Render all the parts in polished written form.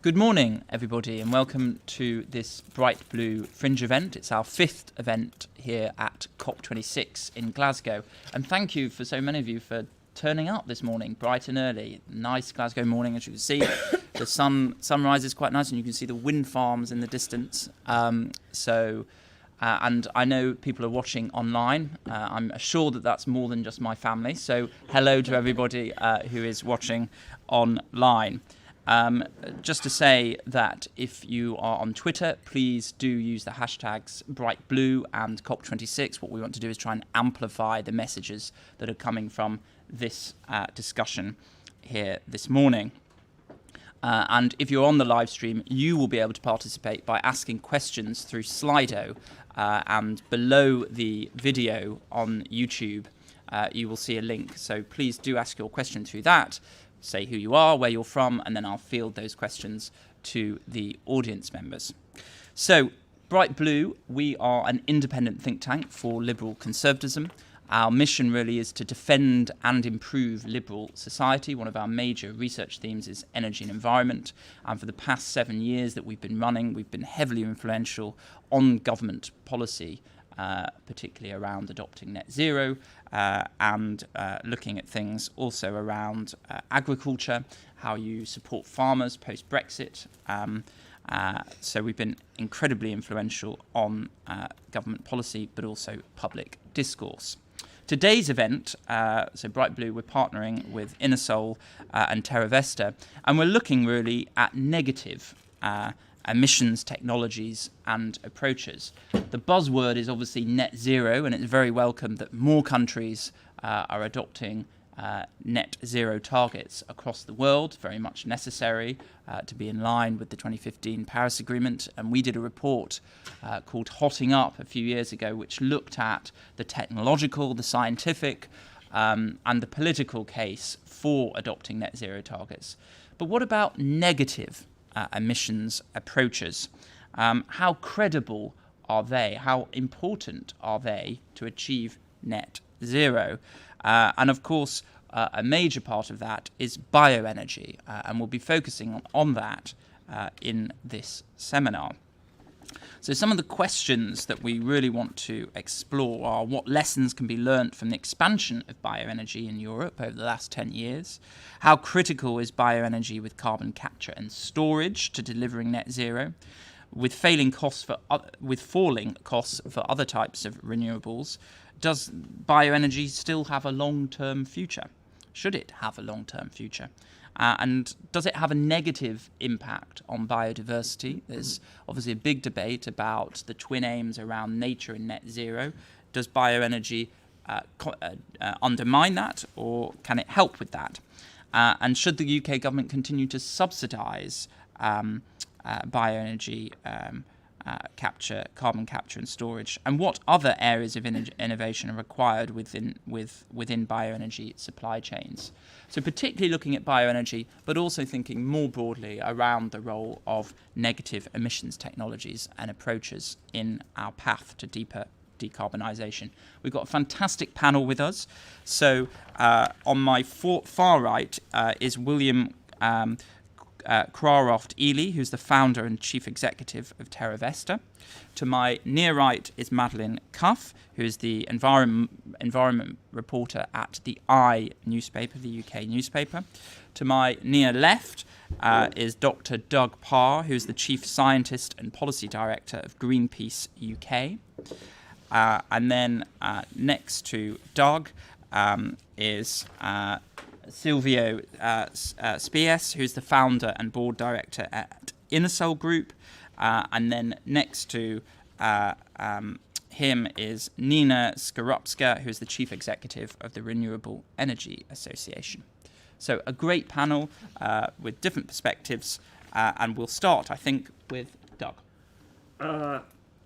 Good morning, everybody, and welcome to this Bright Blue Fringe event. It's our 5th event here at COP26 in Glasgow. And thank you for so many of you for turning up this morning, bright and early. Nice Glasgow morning, as you can see. The sunrise is quite nice, and you can see the wind farms in the distance. And I know people are watching online. I'm sure that that's more than just my family. So hello to everybody who is watching online. Just to say that if you are on Twitter, please do use the hashtags BrightBlue and COP26. What we want to do is try and amplify the messages that are coming from this discussion here this morning. And if you're on the live stream, you will be able to participate by asking questions through Slido. And below the video on YouTube, you will see a link. So please do ask your question through that. Say who you are, where you're from, and then I'll field those questions to the audience members. So, Bright Blue, we are an independent think tank for liberal conservatism. Our mission really is to defend and improve liberal society. One of our major research themes is energy and environment. And for the past 7 years that we've been running, we've been heavily influential on government policy, particularly around adopting net zero and looking at things also around agriculture, how you support farmers post-Brexit. So we've been incredibly influential on government policy, but also public discourse. Today's event, so Bright Blue, we're partnering with Innersol and Terravesta, and we're looking really at negative emissions technologies and approaches. The buzzword is obviously net zero, and it's very welcome that more countries are adopting net zero targets across the world, very much necessary to be in line with the 2015 Paris Agreement. And we did a report called Hotting Up a few years ago, which looked at the technological, the scientific, and the political case for adopting net zero targets. But what about negative emissions approaches? How credible are they? How important are they to achieve net zero? And of course, a major part of that is bioenergy, and we'll be focusing on that in this seminar. So some of the questions that we really want to explore are: what lessons can be learnt from the expansion of bioenergy in Europe over the last 10 years? How critical is bioenergy with carbon capture and storage to delivering net zero? With falling costs for other types of renewables, does bioenergy still have a long-term future? Should it have a long-term future? And does it have a negative impact on biodiversity? There's obviously a big debate about the twin aims around nature and net zero. Does bioenergy undermine that, or can it help with that? And should the UK government continue to subsidise bioenergy capture, carbon capture and storage? And what other areas of innovation are required within bioenergy supply chains? So particularly looking at bioenergy, but also thinking more broadly around the role of negative emissions technologies and approaches in our path to deeper decarbonisation. We've got a fantastic panel with us. So on my far right is William Craroft-Ely, who's the founder and chief executive of Terravesta. To my near right is Madeline Cuff, who is the environment reporter at the I newspaper, the UK newspaper. To my near left is Dr. Doug Parr, who is the chief scientist and policy director of Greenpeace UK. And then next to Doug is Silvio Spies, who's the founder and board director at Innersol Group. And then next to him is Nina Skorupska, who's the chief executive of the Renewable Energy Association. So a great panel with different perspectives, and we'll start, I think, with Doug.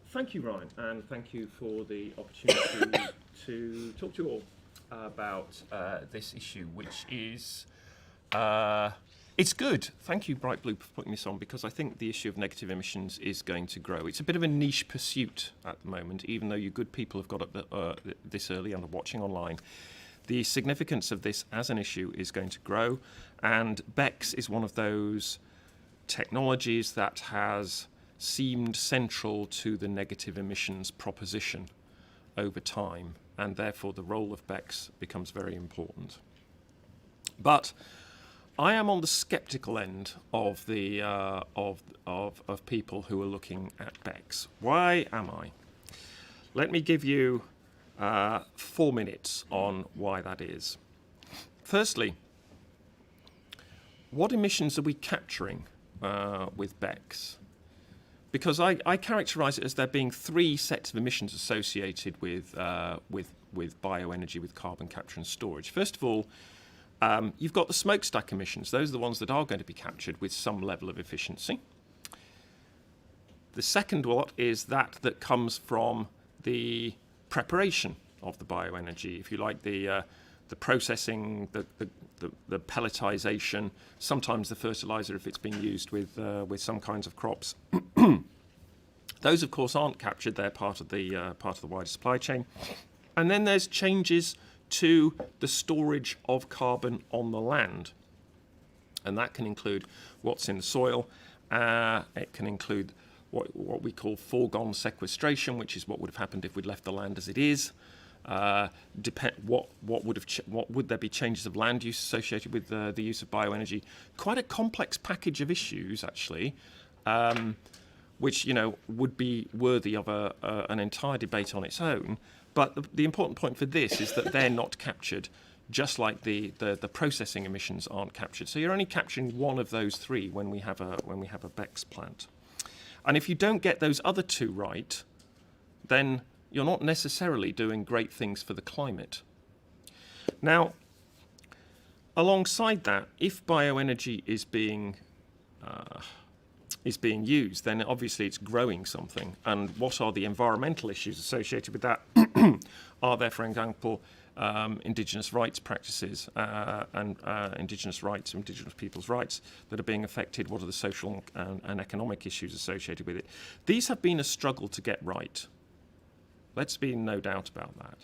Thank you, Ryan, and thank you for the opportunity to talk to you all about this issue, which is it's good. Thank you, Bright Blue, for putting this on, because I think the issue of negative emissions is going to grow. It's a bit of a niche pursuit at the moment, even though you good people have got up this early and are watching online. The significance of this as an issue is going to grow, and BECCS is one of those technologies that has seemed central to the negative emissions proposition over time, and therefore the role of BECCS becomes very important. But I am on the sceptical end of the of people who are looking at BECCS. Why am I? Let me give you 4 minutes on why that is. Firstly, what emissions are we capturing with BECCS? Because I characterise it as there being 3 sets of emissions associated with bioenergy, with carbon capture and storage. First of all, you've got the smokestack emissions. Those are the ones that are going to be captured with some level of efficiency. The second lot is that comes from the preparation of the bioenergy, if you like, the processing, the pelletization, sometimes the fertilizer if it's being used with some kinds of crops. Those, of course, aren't captured. They're part of the wider supply chain. And then there's changes to the storage of carbon on the land, and that can include what's in the soil. It can include what we call foregone sequestration, which is what would have happened if we'd left the land as it is. What would there be changes of land use associated with the use of bioenergy? Quite a complex package of issues, actually, which would be worthy of an entire debate on its own. But the important point for this is that they're not captured, just like the processing emissions aren't captured. So you're only capturing one of those 3 when we have a BECCS plant. And if you don't get those other 2 right, then you're not necessarily doing great things for the climate. Now, alongside that, if bioenergy is being used, then obviously it's growing something. And what are the environmental issues associated with that? Are there, for example, indigenous rights practices and indigenous people's rights that are being affected? What are the social and economic issues associated with it? These have been a struggle to get right. Let's be in no doubt about that.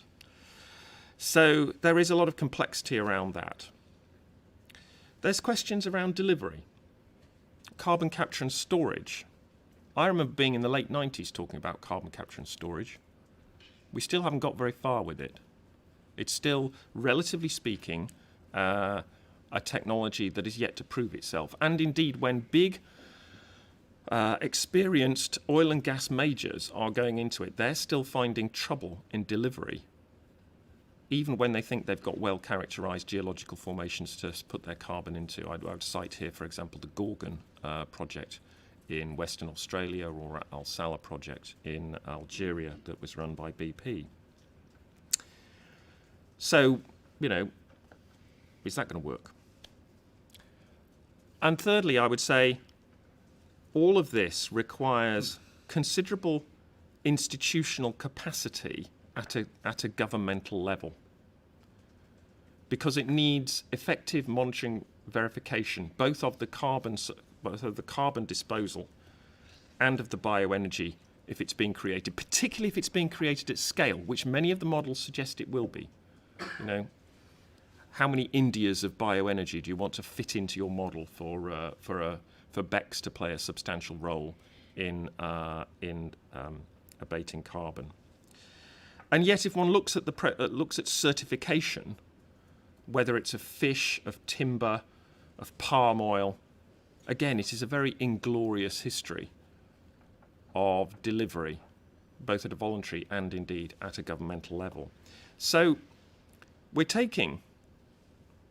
So there is a lot of complexity around that. There's questions around delivery. Carbon capture and storage. I remember being in the late 90s talking about carbon capture and storage. We still haven't got very far with it. It's still, relatively speaking, a technology that is yet to prove itself. And indeed, when big, experienced oil and gas majors are going into it, they're still finding trouble in delivery, even when they think they've got well-characterised geological formations to put their carbon into. I would cite here, for example, the Gorgon project in Western Australia, or Al Salah project in Algeria that was run by BP. So, is that going to work? And thirdly, I would say all of this requires considerable institutional capacity at a governmental level, because it needs effective monitoring, verification, both of the carbon disposal and of the bioenergy if it's being created, particularly if it's being created at scale, which many of the models suggest it will be. How many Indias of bioenergy do you want to fit into your model for BECCS to play a substantial role in abating carbon? And yet, if one looks at certification, whether it's of fish, of timber, of palm oil, again, it is a very inglorious history of delivery, both at a voluntary and indeed at a governmental level. So we're taking,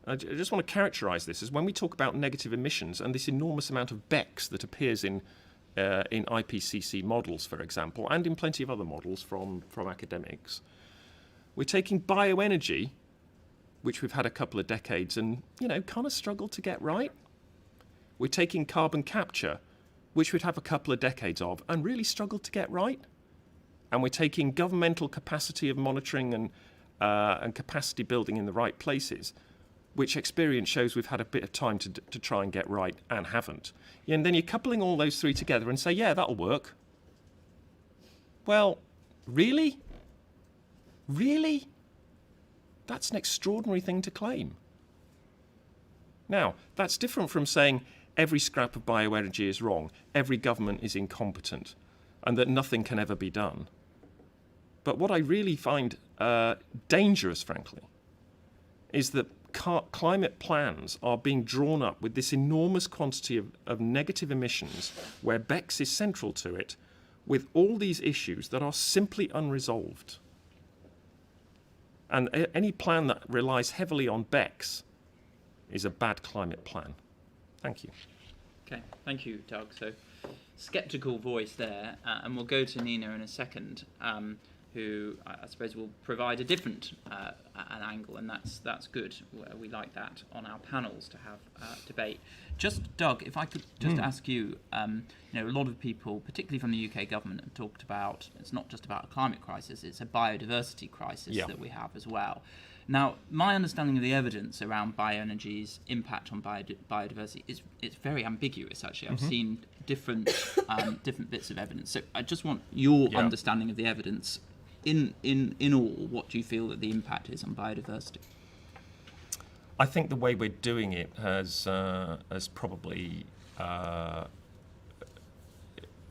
I just want to characterise this as when we talk about negative emissions and this enormous amount of BECCS that appears in IPCC models, for example, and in plenty of other models from academics, we're taking bioenergy, which we've had a couple of decades and, kind of struggled to get right. We're taking carbon capture, which we'd have a couple of decades of and really struggled to get right. And we're taking governmental capacity of monitoring and capacity building in the right places, which experience shows we've had a bit of time to try and get right and haven't. And then you're coupling all those 3 together and say, yeah, that'll work. Well, really? Really? That's an extraordinary thing to claim. Now, that's different from saying, every scrap of bioenergy is wrong, every government is incompetent, and that nothing can ever be done. But what I really find dangerous, frankly, is that climate plans are being drawn up with this enormous quantity of negative emissions, where BECCS is central to it, with all these issues that are simply unresolved. And any plan that relies heavily on BECCS is a bad climate plan. Thank you. Okay, thank you, Doug. So, sceptical voice there, and we'll go to Nina in a second, who I suppose will provide a different an angle, and that's good. We like that on our panels to have debate. Just Doug, if I could just ask you, a lot of people, particularly from the UK government, have talked about it's not just about a climate crisis; it's a biodiversity crisis that we have as well. Now, my understanding of the evidence around bioenergy's impact on biodiversity is it's very ambiguous. Actually, I've seen different bits of evidence. So I just want your understanding of the evidence. In all, what do you feel that the impact is on biodiversity? I think the way we're doing it has probably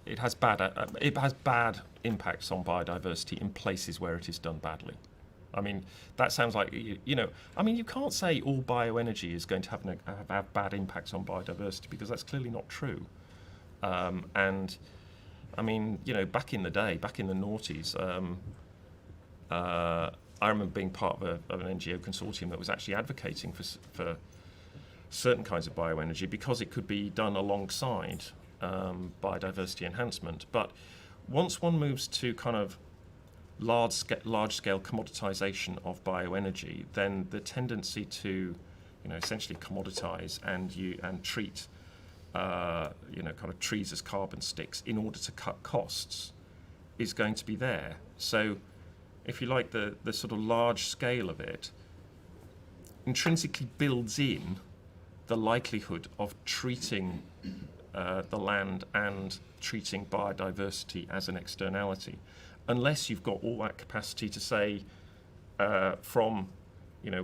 it has bad impacts on biodiversity in places where it is done badly. I mean, that sounds like you can't say all bioenergy is going to have bad impacts on biodiversity, because that's clearly not true. And I mean, back in the day, back in the noughties, I remember being part of an NGO consortium that was actually advocating for certain kinds of bioenergy because it could be done alongside biodiversity enhancement. But once one moves to kind of large-scale commoditization of bioenergy, then the tendency to, essentially commoditize and treat, kind of trees as carbon sticks in order to cut costs is going to be there. So, if you like, the sort of large scale of it intrinsically builds in the likelihood of treating the land and treating biodiversity as an externality, unless you've got all that capacity to say, from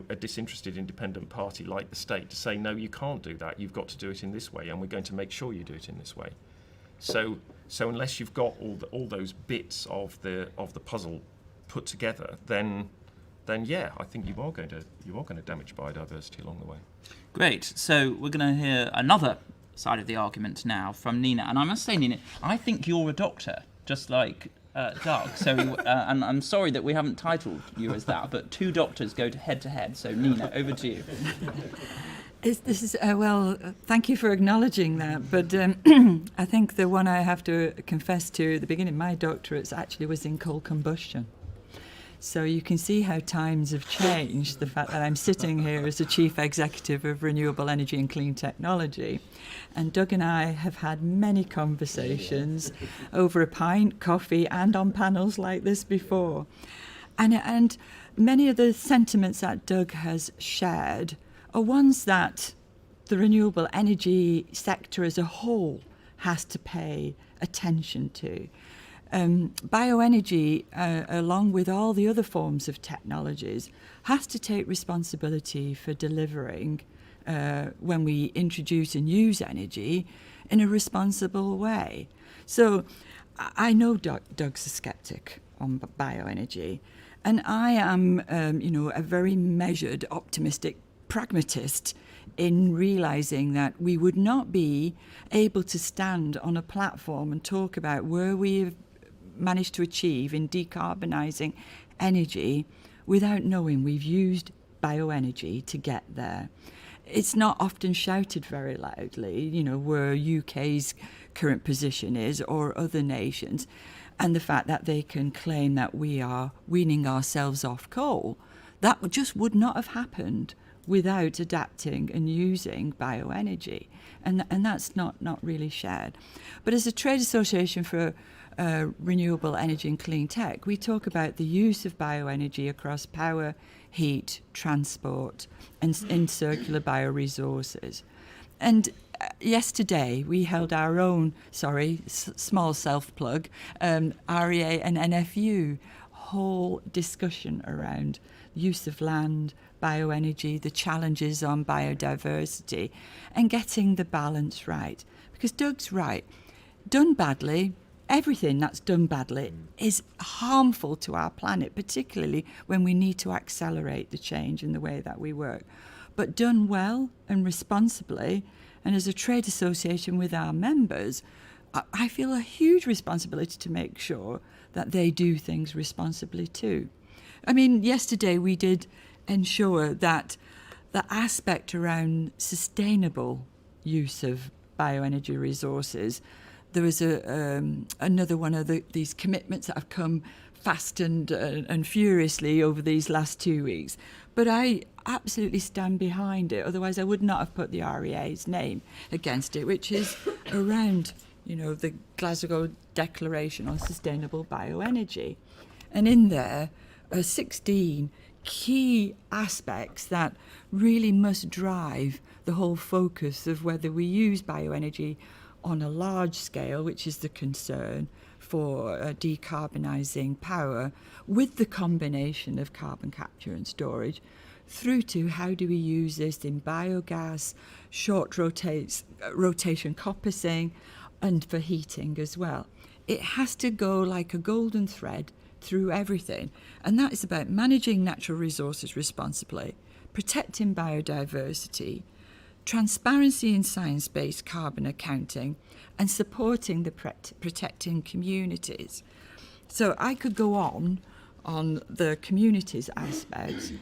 a disinterested independent party like the state, to say, no, you can't do that, you've got to do it in this way, and we're going to make sure you do it in this way. So unless you've got all those bits of the puzzle put together, then yeah, I think you are going to damage biodiversity along the way. Great. So we're going to hear another side of the argument now from Nina, and I must say, Nina, I think you're a doctor, just like Doug. So, and I'm sorry that we haven't titled you as that, but two doctors go head to head. So, Nina, over to you. Thank you for acknowledging that. But I think the one I have to confess to at the beginning, my doctorate actually was in coal combustion. So you can see how times have changed. The fact that I'm sitting here as the Chief Executive of Renewable Energy and Clean Technology. And Doug and I have had many conversations over a pint, coffee, and on panels like this before. And many of the sentiments that Doug has shared are ones that the renewable energy sector as a whole has to pay attention to. Bioenergy, along with all the other forms of technologies, has to take responsibility for delivering, when we introduce and use energy, in a responsible way. So I know Doug's a skeptic on bioenergy, and I am, a very measured, optimistic pragmatist in realising that we would not be able to stand on a platform and talk about where we've managed to achieve in decarbonising energy without knowing we've used bioenergy to get there. It's not often shouted very loudly, where UK's current position is or other nations, and the fact that they can claim that we are weaning ourselves off coal. That just would not have happened without adapting and using bioenergy, and that's not really shared. But as a trade association for renewable energy and clean tech, we talk about the use of bioenergy across power, heat, transport, and in circular bioresources. And yesterday we held our own, small self-plug, REA and NFU whole discussion around use of land, bioenergy, the challenges on biodiversity, and getting the balance right. Because Doug's right, done badly, everything that's done badly is harmful to our planet, particularly when we need to accelerate the change in the way that we work. But done well and responsibly, and as a trade association with our members, I feel a huge responsibility to make sure that they do things responsibly too. I mean, yesterday we did ensure that the aspect around sustainable use of bioenergy resources, there was another one of these commitments that have come fast and furiously over these last 2 weeks. But I absolutely stand behind it. Otherwise, I would not have put the REA's name against it, which is around, the Glasgow Declaration on Sustainable Bioenergy. And in there are 16 key aspects that really must drive the whole focus of whether we use bioenergy on a large scale, which is the concern for decarbonising power, with the combination of carbon capture and storage, through to how do we use this in biogas, short rotation coppicing, and for heating as well. It has to go like a golden thread through everything, and that is about managing natural resources responsibly, protecting biodiversity, transparency in science-based carbon accounting, and supporting the protecting communities. So I could go on the communities aspects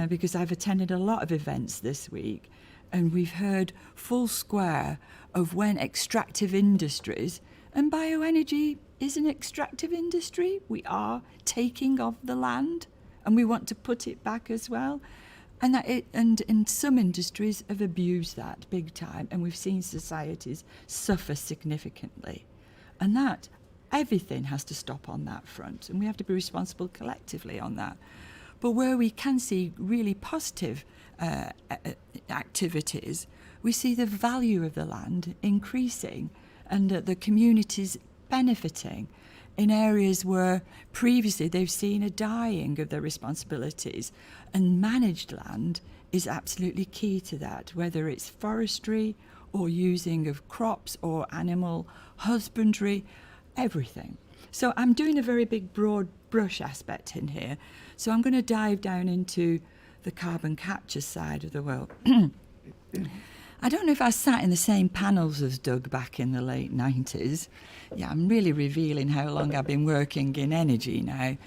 because I've attended a lot of events this week, and we've heard full square of when extractive industries, and bioenergy is an extractive industry. We are taking of the land, and we want to put it back as well. And in some industries have abused that big time, and we've seen societies suffer significantly. And that everything has to stop on that front, and we have to be responsible collectively on that. But where we can see really positive activities, we see the value of the land increasing and the communities benefiting in areas where previously they've seen a dying of their responsibilities. And managed land is absolutely key to that, whether it's forestry or using of crops or animal husbandry, everything. So I'm doing a very big broad brush aspect in here. So I'm going to dive down into the carbon capture side of the world. I don't know if I sat in the same panels as Doug back in the late 90s. Yeah, I'm really revealing how long I've been working in energy now.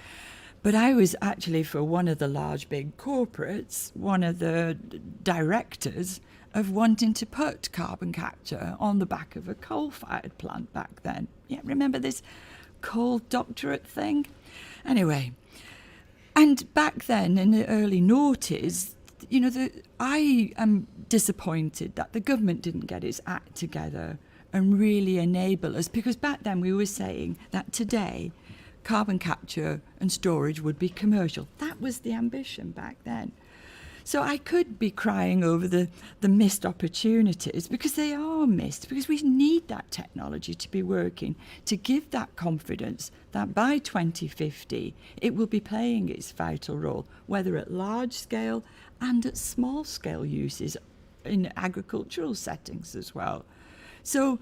But I was actually, for one of the large big corporates, one of the directors of wanting to put carbon capture on the back of a coal-fired plant back then. Yeah, remember this coal doctorate thing? Anyway, and back then in the early noughties, I am disappointed that the government didn't get its act together and really enable us, because back then we were saying that today carbon capture and storage would be commercial. That was the ambition back then. So I could be crying over the missed opportunities, because they are missed, because we need that technology to be working to give that confidence that by 2050 it will be playing its vital role, whether at large scale and at small scale uses in agricultural settings as well. So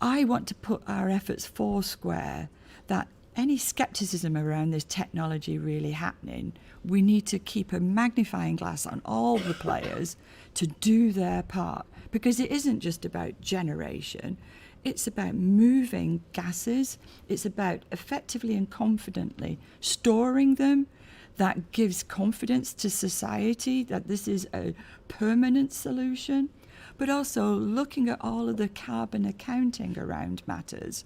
I want to put our efforts foursquare that any scepticism around this technology really happening, we need to keep a magnifying glass on all the players to do their part, because it isn't just about generation, it's about moving gases, it's about effectively and confidently storing them. That gives confidence to society that this is a permanent solution, but also looking at all of the carbon accounting around matters.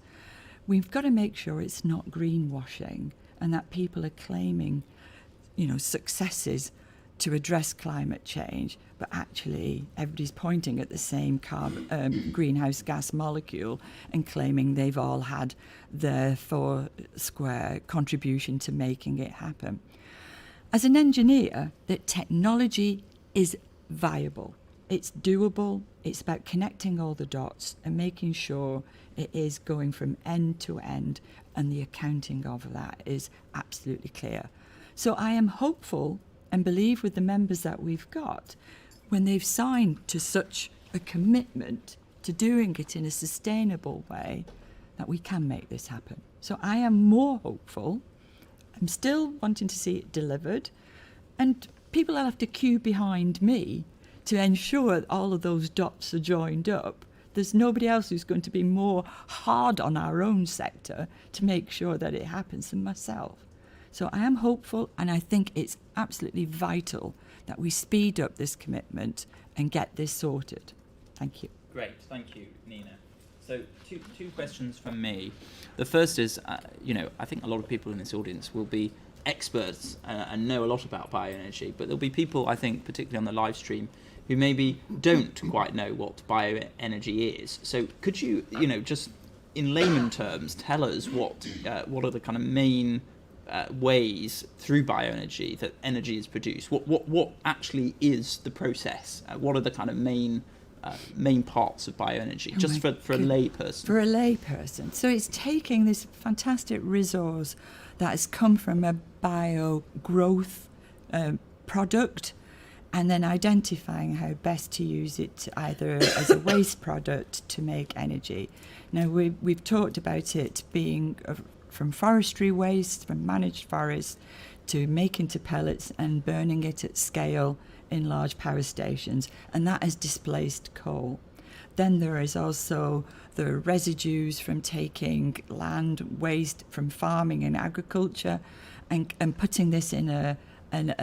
We've got to make sure it's not greenwashing and that people are claiming, successes to address climate change, but actually everybody's pointing at the same greenhouse gas molecule and claiming they've all had their foursquare contribution to making it happen. As an engineer, that technology is viable. It's doable. It's about connecting all the dots and making sure it is going from end to end, and the accounting of that is absolutely clear. So I am hopeful and believe with the members that we've got, when they've signed to such a commitment to doing it in a sustainable way, that we can make this happen. So I am more hopeful. I'm still wanting to see it delivered, and people will have to queue behind me to ensure that all of those dots are joined up. There's nobody else who's going to be more hard on our own sector to make sure that it happens than myself. So I am hopeful, and I think it's absolutely vital that we speed up this commitment and get this sorted. Thank you. Great, thank you, Nina. So two questions from me. The first is, I think a lot of people in this audience will be experts and know a lot about bioenergy, but there'll be people, I think, particularly on the live stream, who maybe don't quite know what bioenergy is. So could you, just in layman terms, tell us what are the kind of main ways through bioenergy that energy is produced? What actually is the process? What are the kind of main parts of bioenergy, just for a layperson? For a layperson. So it's taking this fantastic resource that has come from a bio growth product, and then identifying how best to use it either as a waste product to make energy. Now, we've talked about it being from forestry waste, from managed forests, to making to pellets and burning it at scale in large power stations, and that has displaced coal. Then there is also the residues from taking land waste from farming and agriculture and putting this in an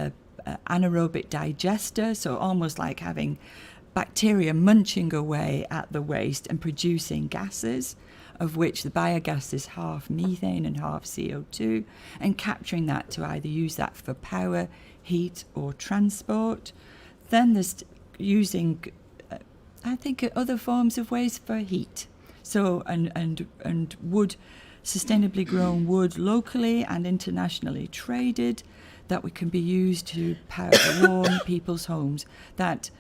anaerobic digester, so almost like having bacteria munching away at the waste and producing gases, of which the biogas is half methane and half CO2, and capturing that to either use that for power, heat or transport. Then there's using, I think, other forms of waste for heat. So, and wood, sustainably grown wood locally and internationally traded, that we can be used to power warm people's homes, that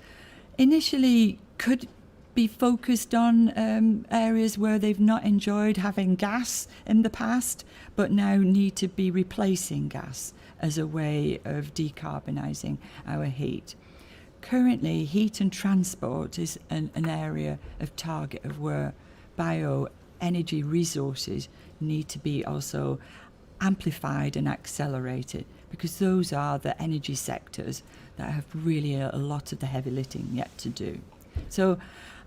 initially could be focused on areas where they've not enjoyed having gas in the past, but now need to be replacing gas as a way of decarbonising our heat. Currently, heat and transport is an area of target of where bioenergy resources need to be also amplified and accelerated, because those are the energy sectors that have really a lot of the heavy lifting yet to do. So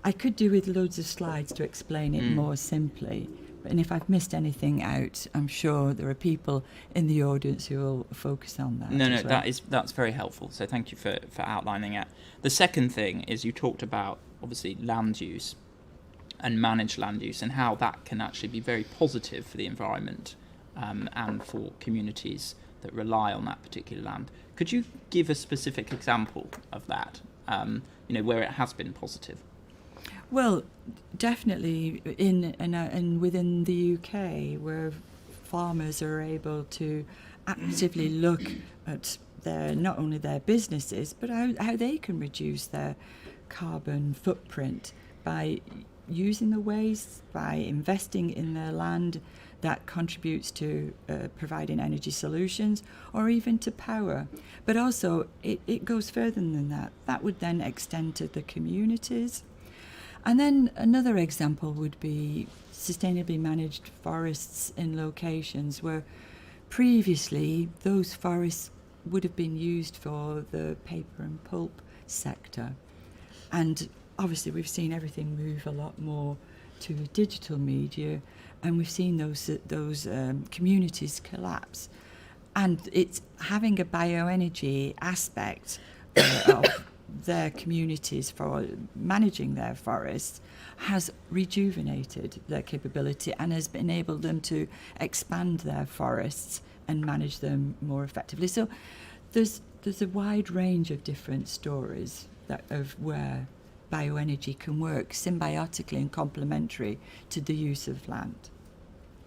I could do with loads of slides to explain it more simply, and if I've missed anything out, I'm sure there are people in the audience who will focus on that. No, as well. that's very helpful. So thank you for outlining it. The second thing is you talked about, obviously, land use and managed land use and how that can actually be very positive for the environment and for communities that rely on that particular land. Could you give a specific example of that, where it has been positive? Well, definitely in within the UK, where farmers are able to actively look at not only their businesses, but how they can reduce their carbon footprint by using the waste, by investing in their land that contributes to providing energy solutions or even to power. But also it goes further than that. That would then extend to the communities. And then another example would be sustainably managed forests in locations where previously those forests would have been used for the paper and pulp sector. And obviously we've seen everything move a lot more to digital media, and we've seen those communities collapse. And it's having a bioenergy aspect of their communities for managing their forests has rejuvenated their capability and has enabled them to expand their forests and manage them more effectively. So there's a wide range of different stories of where bioenergy can work symbiotically and complementary to the use of land.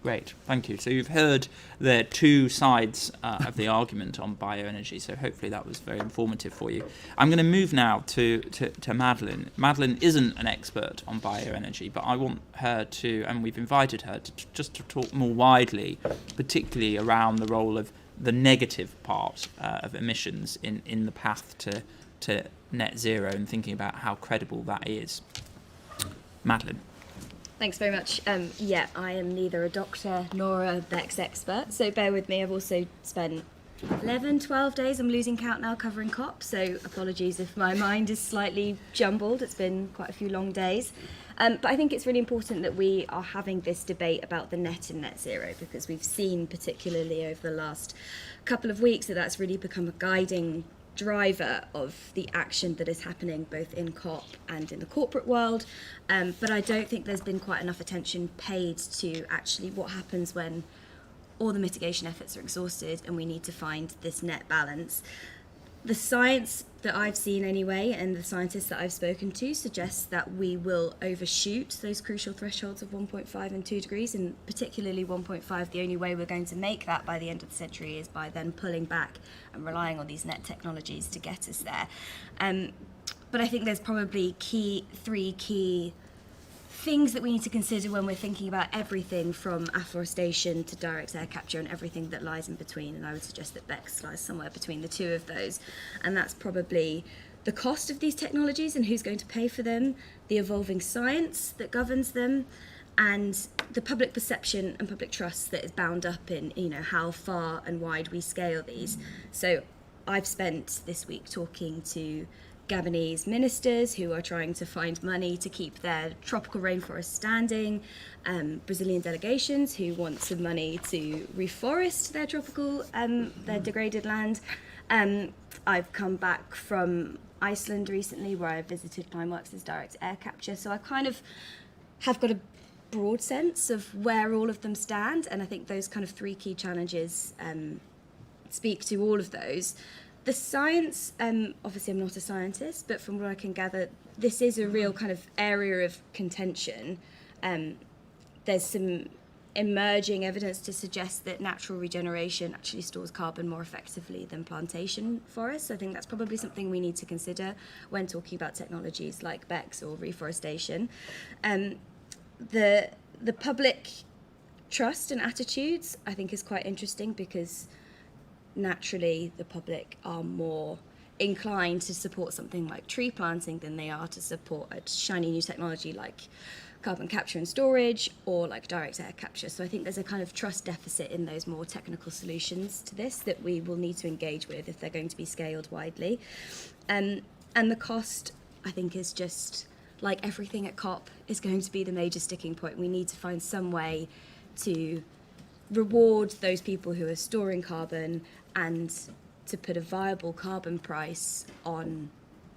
Great, thank you. So you've heard the two sides of the argument on bioenergy, so hopefully that was very informative for you. I'm going to move now to Madeleine. Madeleine isn't an expert on bioenergy, but I want her to, and we've invited her to just to talk more widely, particularly around the role of the negative part of emissions in the path to net zero, and thinking about how credible that is. Madeline. Thanks very much. Yeah, I am neither a doctor nor a BECCS expert, so bear with me. I've also spent 11, 12 days, I'm losing count now, covering COP, so apologies if my mind is slightly jumbled. It's been quite a few long days. But I think it's really important that we are having this debate about the net and net zero, because we've seen, particularly over the last couple of weeks, that that's really become a guiding driver of the action that is happening both in COP and in the corporate world. But I don't think there's been quite enough attention paid to actually what happens when all the mitigation efforts are exhausted and we need to find this net balance. The science that I've seen anyway, and the scientists that I've spoken to, suggests that we will overshoot those crucial thresholds of 1.5 and 2 degrees, and particularly 1.5. The only way we're going to make that by the end of the century is by then pulling back and relying on these net technologies to get us there. But I think there's probably three key things that we need to consider when we're thinking about everything from afforestation to direct air capture and everything that lies in between. And I would suggest that BECCS lies somewhere between the two of those. And that's probably the cost of these technologies and who's going to pay for them, the evolving science that governs them, and the public perception and public trust that is bound up in, how far and wide we scale these. So I've spent this week talking to Gabonese ministers who are trying to find money to keep their tropical rainforest standing, Brazilian delegations who want some money to reforest their their degraded land. I've come back from Iceland recently, where I visited Climeworks' direct air capture, so I kind of have got a broad sense of where all of them stand, and I think those kind of three key challenges speak to all of those. The science, obviously I'm not a scientist, but from what I can gather, this is a real kind of area of contention. There's some emerging evidence to suggest that natural regeneration actually stores carbon more effectively than plantation forests. I think that's probably something we need to consider when talking about technologies like BECCS or reforestation. The public trust and attitudes, I think, is quite interesting, because naturally the public are more inclined to support something like tree planting than they are to support a shiny new technology like carbon capture and storage or like direct air capture. So I think there's a kind of trust deficit in those more technical solutions to this that we will need to engage with if they're going to be scaled widely. And the cost, I think, is just like everything at COP, is going to be the major sticking point. We need to find some way to reward those people who are storing carbon and to put a viable carbon price on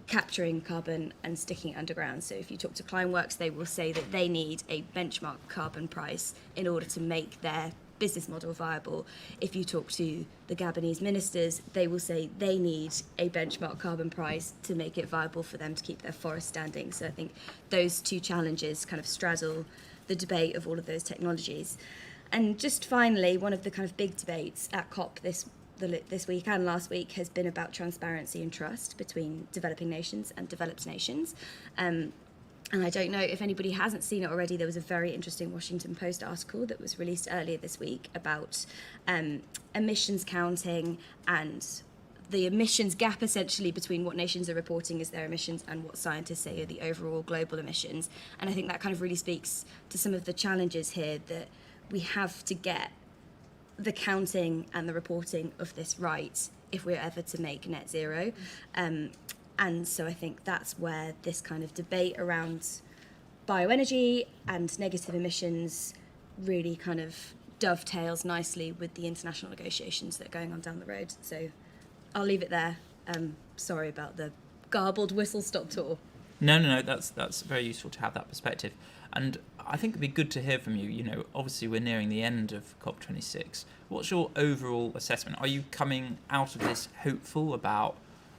capturing carbon and sticking it underground. So if you talk to Climeworks, they will say that they need a benchmark carbon price in order to make their business model viable. If you talk to the Gabonese ministers, they will say they need a benchmark carbon price to make it viable for them to keep their forest standing. So I think those two challenges kind of straddle the debate of all of those technologies. And just finally, one of the kind of big debates at COP this week and last week has been about transparency and trust between developing nations and developed nations. And I don't know if anybody hasn't seen it already. There was a very interesting Washington Post article that was released earlier this week about emissions counting and the emissions gap, essentially, between what nations are reporting as their emissions and what scientists say are the overall global emissions. And I think that kind of really speaks to some of the challenges here, that we have to get the counting and the reporting of this right if we're ever to make net zero. And so I think that's where this kind of debate around bioenergy and negative emissions really kind of dovetails nicely with the international negotiations that are going on down the road. So I'll leave it there. Sorry about the garbled whistle-stop tour. No, that's very useful to have that perspective. And I think it'd be good to hear from you. Obviously we're nearing the end of COP26. What's your overall assessment? Are you coming out of this hopeful about,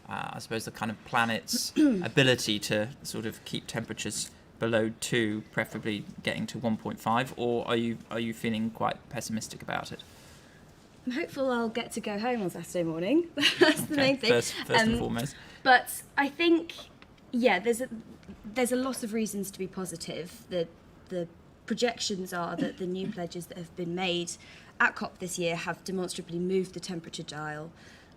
I suppose, the kind of planet's ability to sort of keep temperatures below 2, preferably getting to 1.5, or are you feeling quite pessimistic about it? I'm hopeful I'll get to go home on Saturday morning. That's the main thing. First and foremost. But I think, there's a lot of reasons to be positive. The projections are that the new pledges that have been made at COP this year have demonstrably moved the temperature dial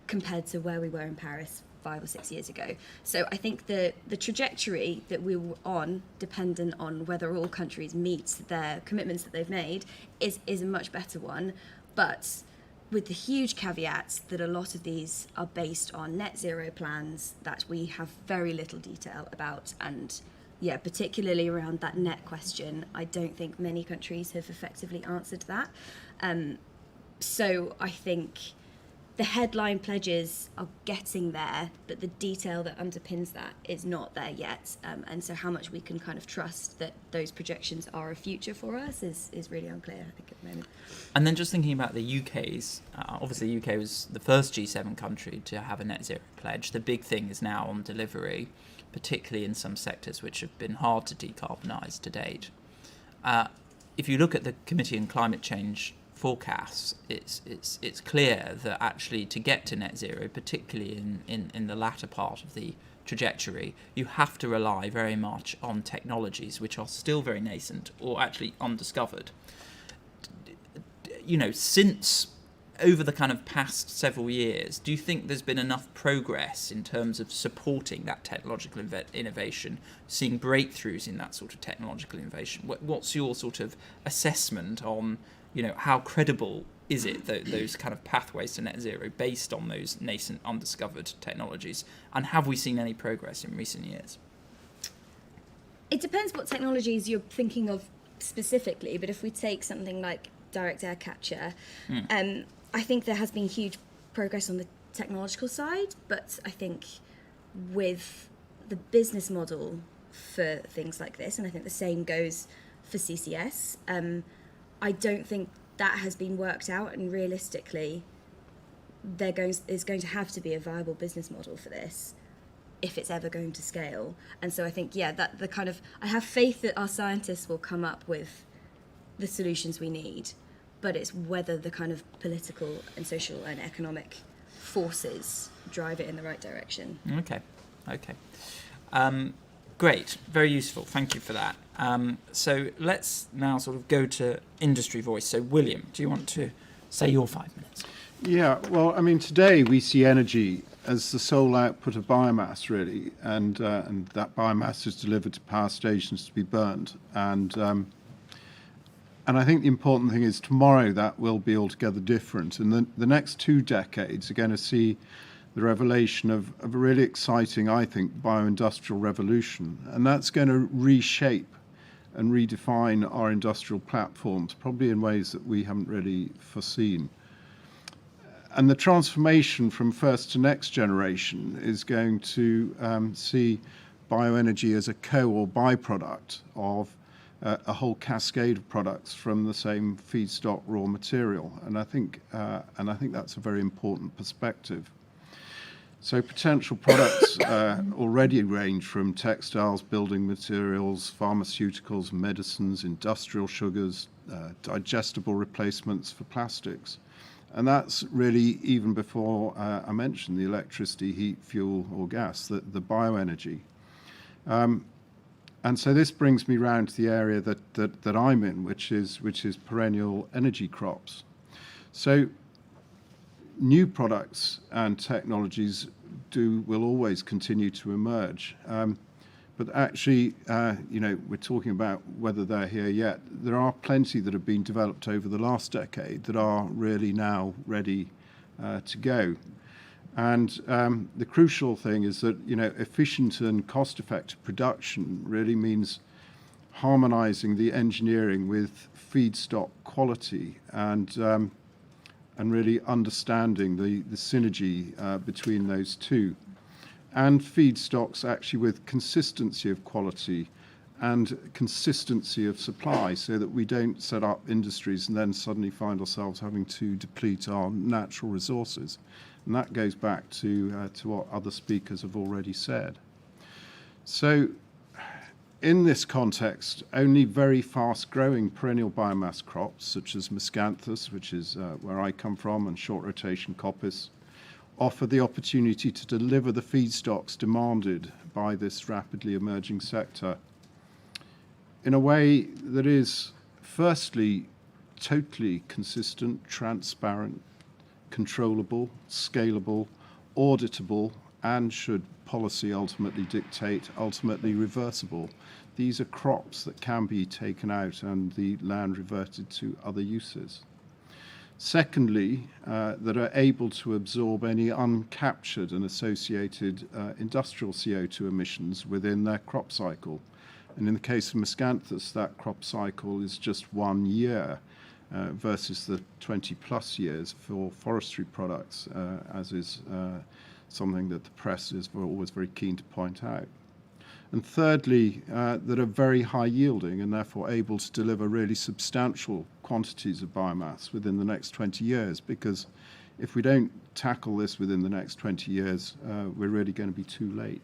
compared to where we were in Paris 5 or 6 years ago. So I think the trajectory that we were on, dependent on whether all countries meet their commitments that they've made, is a much better one. But with the huge caveats that a lot of these are based on net zero plans that we have very little detail about, and yeah, particularly around that net question, I don't think many countries have effectively answered that. So I think the headline pledges are getting there, but the detail that underpins that is not there yet. And so how much we can kind of trust that those projections are a future for us is really unclear, I think, at the moment. And then just thinking about the UK's, obviously the UK was the first G7 country to have a net zero pledge. The big thing is now on delivery, particularly in some sectors which have been hard to decarbonise to date. If you look at the Committee on Climate Change forecasts, it's clear that actually to get to net zero, particularly in the latter part of the trajectory, you have to rely very much on technologies which are still very nascent or actually undiscovered. You know, since over the kind of past several years, do you think there's been enough progress in terms of supporting that technological innovation, seeing breakthroughs in that sort of technological innovation? What's your sort of assessment on, you know, how credible is it, those kind of pathways to net zero based on those nascent undiscovered technologies? And have we seen any progress in recent years? It depends what technologies you're thinking of specifically, but if we take something like direct air capture, I think there has been huge progress on the technological side, but I think with the business model for things like this, and I think the same goes for CCS, I don't think that has been worked out, and realistically is going to have to be a viable business model for this if it's ever going to scale. And so I think, yeah, that the kind of, I have faith that our scientists will come up with the solutions we need, but it's whether the kind of political and social and economic forces drive it in the right direction. Okay. Great, very useful. Thank you for that. So let's now sort of go to industry voice. So William, do you want to say your 5 minutes? Yeah, well, I mean, today we see energy as the sole output of biomass, really, and that biomass is delivered to power stations to be burned. And I think the important thing is tomorrow that will be altogether different. And the next 2 decades are going to see the revelation of a really exciting, I think, bioindustrial revolution. And that's going to reshape and redefine our industrial platforms, probably in ways that we haven't really foreseen. And the transformation from first to next generation is going to see bioenergy as a or byproduct of a whole cascade of products from the same feedstock raw material, and I think that's a very important perspective. So potential products already range from textiles, building materials, pharmaceuticals, medicines, industrial sugars, digestible replacements for plastics, and that's really even before I mentioned the electricity, heat, fuel, or gas, the bioenergy. And so this brings me round to the area that I'm in, which is perennial energy crops. So new products and technologies will always continue to emerge. But actually, we're talking about whether they're here yet. There are plenty that have been developed over the last decade that are really now ready to go. And the crucial thing is that, efficient and cost-effective production really means harmonizing the engineering with feedstock quality and really understanding the synergy between those two. And feedstocks actually with consistency of quality and consistency of supply, so that we don't set up industries and then suddenly find ourselves having to deplete our natural resources. And that goes back to what other speakers have already said. So in this context, only very fast-growing perennial biomass crops, such as miscanthus, which is where I come from, and short rotation coppice, offer the opportunity to deliver the feedstocks demanded by this rapidly emerging sector in a way that is Firstly, totally consistent, transparent, controllable, scalable, auditable, and should policy ultimately dictate, ultimately reversible. These are crops that can be taken out and the land reverted to other uses. Secondly, that are able to absorb any uncaptured and associated industrial CO2 emissions within their crop cycle. And in the case of miscanthus, that crop cycle is just 1 year versus the 20 plus years for forestry products, as is something that the press is always very keen to point out. And thirdly, that are very high yielding and therefore able to deliver really substantial quantities of biomass within the next 20 years, because if we don't tackle this within the next 20 years, we're really going to be too late.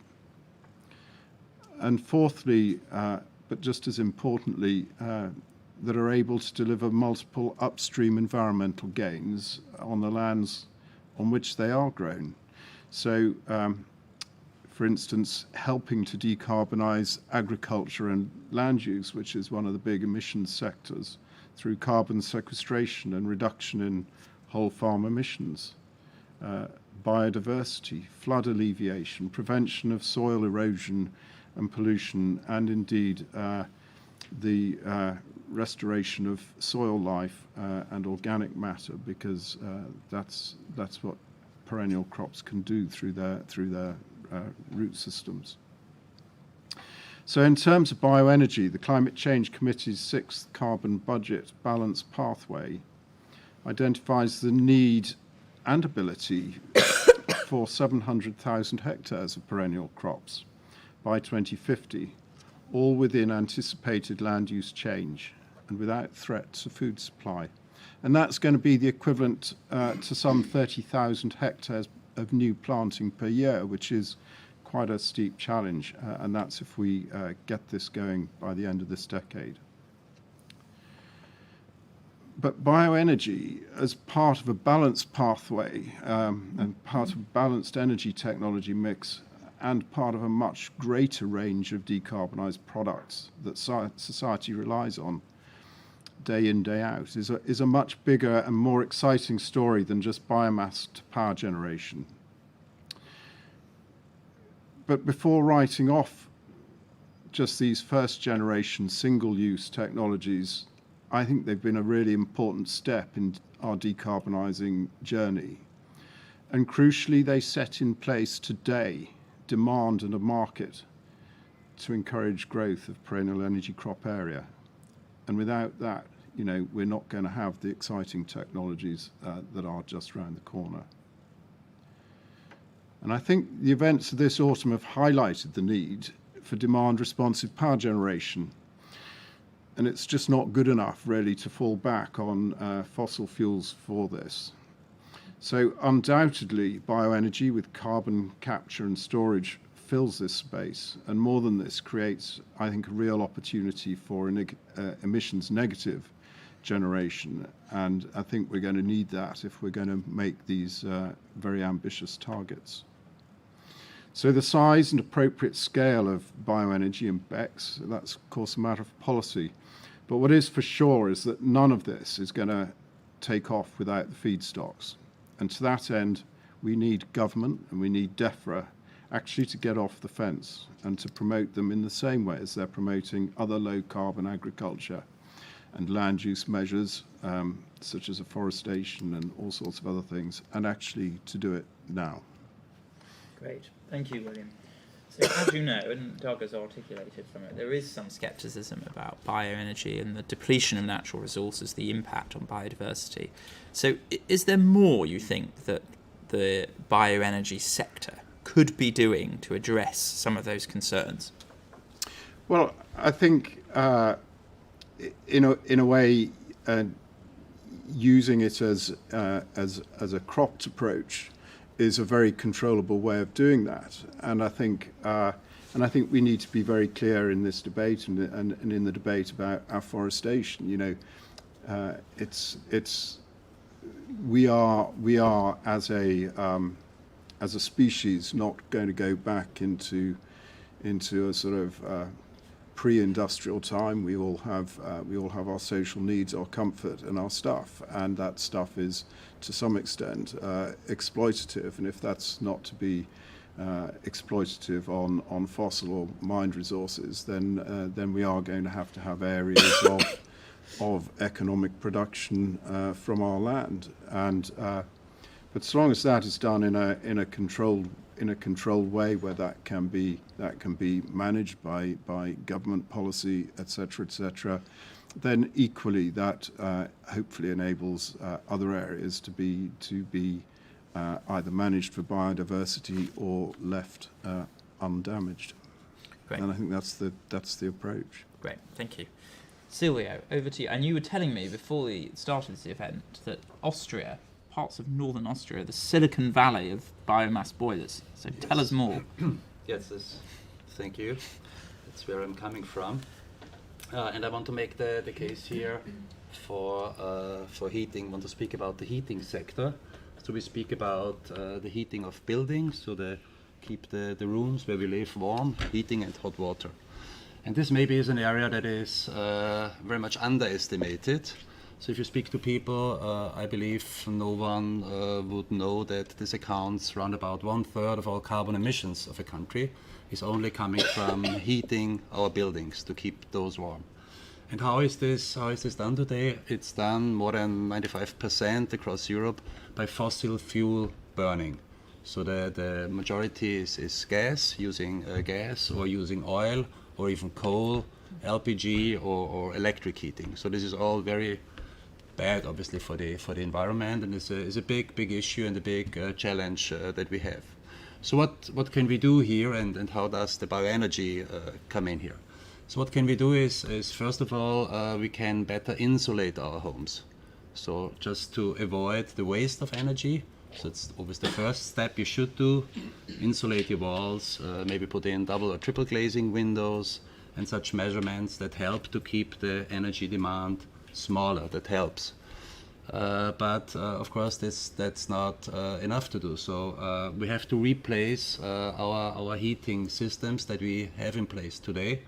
And fourthly, but just as importantly, that are able to deliver multiple upstream environmental gains on the lands on which they are grown. So, for instance, helping to decarbonize agriculture and land use, which is one of the big emissions sectors, through carbon sequestration and reduction in whole farm emissions, biodiversity, flood alleviation, prevention of soil erosion and pollution, and indeed the restoration of soil life and organic matter, because that's what perennial crops can do through their root systems. So in terms of bioenergy, the Climate Change Committee's 6th Carbon Budget Balance Pathway identifies the need and ability for 700,000 hectares of perennial crops by 2050, all within anticipated land use change and without threat to food supply. And that's going to be the equivalent to some 30,000 hectares of new planting per year, which is quite a steep challenge, and that's if we get this going by the end of this decade. But bioenergy, as part of a balanced pathway and part of a balanced energy technology mix and part of a much greater range of decarbonised products that society relies on day in, day out, is a much bigger and more exciting story than just biomass to power generation. But before writing off just these first generation single-use technologies, I think they've been a really important step in our decarbonising journey. And crucially, they set in place today demand and a market to encourage growth of perennial energy crop area. And without that, we're not going to have the exciting technologies that are just around the corner. And I think the events of this autumn have highlighted the need for demand-responsive power generation. And it's just not good enough, really, to fall back on fossil fuels for this. So undoubtedly, bioenergy with carbon capture and storage fills this space. And more than this, creates, I think, a real opportunity for emissions negative generation. And I think we're going to need that if we're going to make these very ambitious targets. So the size and appropriate scale of bioenergy and BECCS, that's of course a matter of policy. But what is for sure is that none of this is going to take off without the feedstocks. And to that end, we need government and we need DEFRA actually to get off the fence and to promote them in the same way as they're promoting other low carbon agriculture and land use measures, such as afforestation and all sorts of other things, and actually to do it now. Great. Thank you, William. So as you know, and Doug has articulated from it, there is some scepticism about bioenergy and the depletion of natural resources, the impact on biodiversity. So is there more, you think, that the bioenergy sector could be doing to address some of those concerns? Well, I think in a way, using it as a cropped approach is a very controllable way of doing that, and I think we need to be very clear in this debate and in the debate about afforestation. We are as a species not going to go back into a sort of pre-industrial time, we all have our social needs, our comfort, and our stuff, and that stuff is to some extent exploitative. And if that's not to be exploitative on fossil or mined resources, then we are going to have areas of economic production from our land. And but as long as that is done in a controlled way, where that can be managed by government policy, etc., then equally that hopefully enables other areas to be either managed for biodiversity or left undamaged. Great. And I think that's the approach. Great, thank you. Silvio, over to you. And you were telling me before we started this event that Austria, parts of northern Austria, the Silicon Valley of biomass boilers. So tell us more. Yes, thank you. That's where I'm coming from. And I want to make the case here for heating. I want to speak about the heating sector. So we speak about the heating of buildings, so keep the rooms where we live warm, heating and hot water. And this maybe is an area that is very much underestimated. So if you speak to people, I believe no one would know that this accounts around about 1/3 of all carbon emissions of a country is only coming from heating our buildings to keep those warm. And how is this done today? It's done more than 95% across Europe by fossil fuel burning. So the majority is gas, using gas or using oil or even coal, LPG or electric heating. So this is all very bad, obviously, for the environment, and is a big issue and a big challenge that we have. So what can we do here, and how does the bioenergy come in here? So what can we do is first of all, we can better insulate our homes. So just to avoid the waste of energy. So it's always the first step you should do. Insulate your walls, maybe put in double or triple glazing windows, and such measurements that help to keep the energy demand smaller. That helps. But of course that's not enough to do. So we have to replace our heating systems that we have in place today.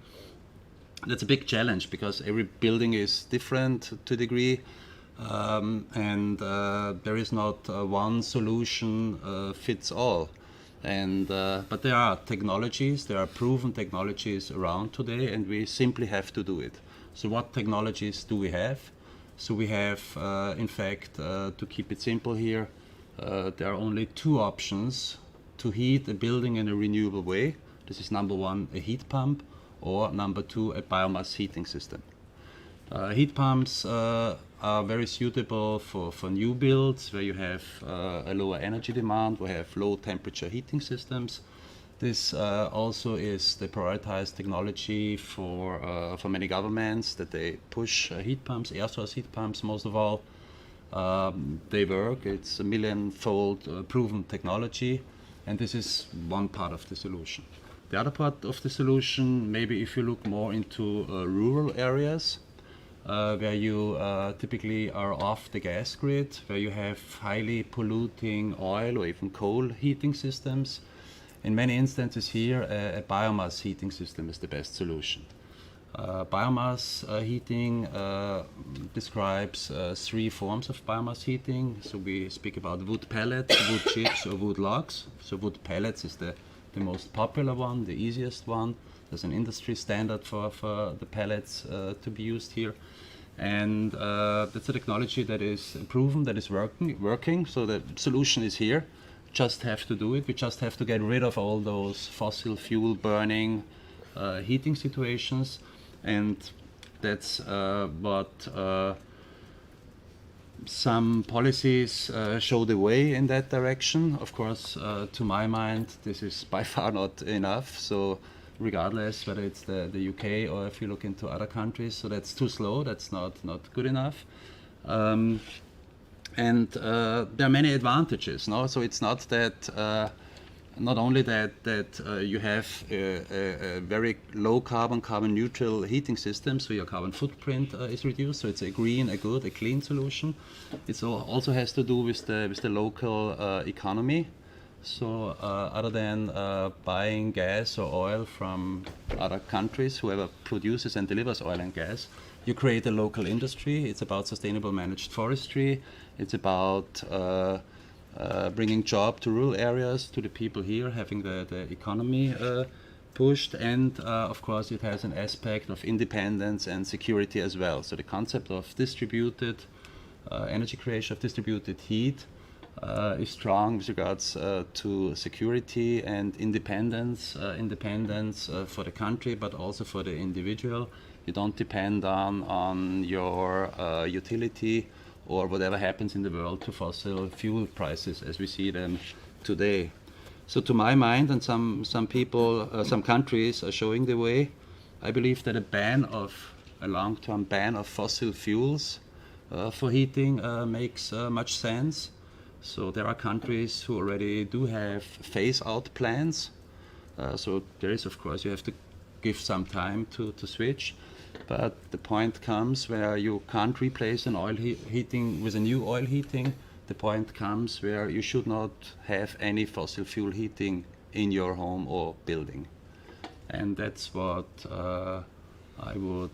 That's a big challenge because every building is different to a degree, and there is not one solution fits all. And but there are technologies, there are proven technologies around today, and we simply have to do it. So what technologies do we have? So we have, in fact, to keep it simple here, there are only two options to heat a building in a renewable way. This is number one, a heat pump, or number two, a biomass heating system. Heat pumps are very suitable for new builds where you have a lower energy demand, we have low temperature heating systems. This also is the prioritized technology for many governments, that they push heat pumps, air source heat pumps most of all. They work, it's a million-fold proven technology, and this is one part of the solution. The other part of the solution, maybe if you look more into rural areas, where you typically are off the gas grid, where you have highly polluting oil or even coal heating systems. In many instances here, a biomass heating system is the best solution. Biomass heating describes three forms of biomass heating. So we speak about wood pellets, wood chips, or wood logs. So wood pellets is the most popular one, the easiest one. There's an industry standard for the pellets to be used here. And that's a technology that is proven, that is working. So the solution is here. Just have to do it. We just have to get rid of all those fossil fuel burning heating situations, and that's what some policies show the way in that direction. Of course, to my mind, this is by far not enough. So regardless whether it's the UK or if you look into other countries, so that's too slow. That's not good enough. And there are many advantages, no? So it's not that, not only that you have a very low carbon neutral heating system, so your carbon footprint is reduced, so it's a green, a good, a clean solution. It also has to do with the local economy. So other than buying gas or oil from other countries, whoever produces and delivers oil and gas, you create a local industry. It's about sustainable managed forestry. It's about bringing job to rural areas, to the people here, having the economy pushed, and of course it has an aspect of independence and security as well. So the concept of distributed energy creation, of distributed heat, is strong with regards to security and independence, for the country, but also for the individual. You don't depend on your utility or whatever happens in the world to fossil fuel prices as we see them today. So to my mind, and some people, some countries are showing the way, I believe that a long-term ban of fossil fuels for heating makes much sense. So there are countries who already do have phase-out plans. So there is, of course, you have to give some time to switch. But the point comes where you can't replace an oil heating with a new oil heating. The point comes where you should not have any fossil fuel heating in your home or building. And that's what I would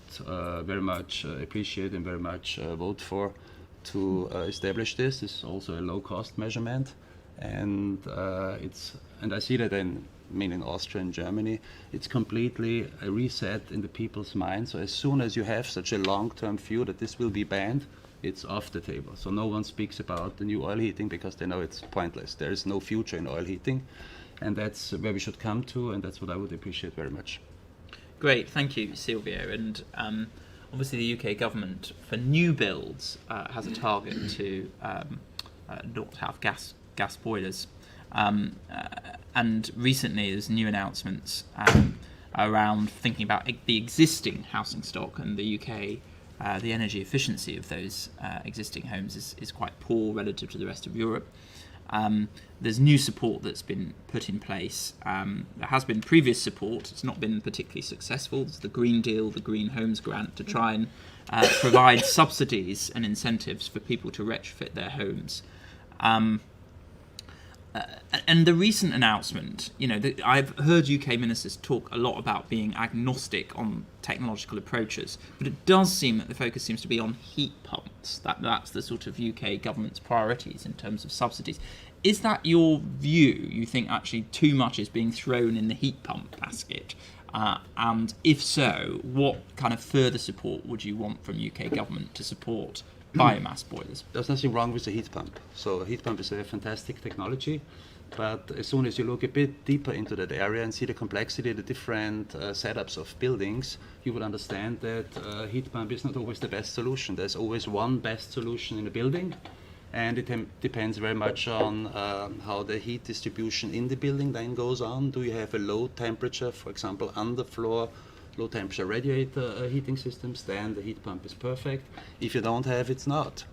very much appreciate and very much vote for, to establish this. This is also a low-cost measurement, and I see that in Austria and Germany, it's completely a reset in the people's minds. So as soon as you have such a long-term view that this will be banned, it's off the table. So no one speaks about the new oil heating because they know it's pointless. There is no future in oil heating, and that's where we should come to, and that's what I would appreciate very much. Great, thank you, Silvio. And obviously the UK government, for new builds, has a target to not have gas boilers. And recently there's new announcements around thinking about the existing housing stock, and the UK, the energy efficiency of those existing homes is quite poor relative to the rest of Europe. There's new support that's been put in place. There has been previous support. It's not been particularly successful. There's the Green Deal, the Green Homes Grant, to try and provide subsidies and incentives for people to retrofit their homes. And the recent announcement, I've heard UK ministers talk a lot about being agnostic on technological approaches, but it does seem that the focus seems to be on heat pumps. That's the sort of UK government's priorities in terms of subsidies. Is that your view? You think actually too much is being thrown in the heat pump basket? And if so, what kind of further support would you want from UK government to support biomass boilers? There's nothing wrong with a heat pump. So a heat pump is a fantastic technology, but as soon as you look a bit deeper into that area and see the complexity, the different setups of buildings, you will understand that heat pump is not always the best solution. There's always one best solution in a building, and it depends very much on how the heat distribution in the building then goes on. Do you have a low temperature, for example, underfloor, low temperature radiator heating systems, then the heat pump is perfect. If you don't have, it's not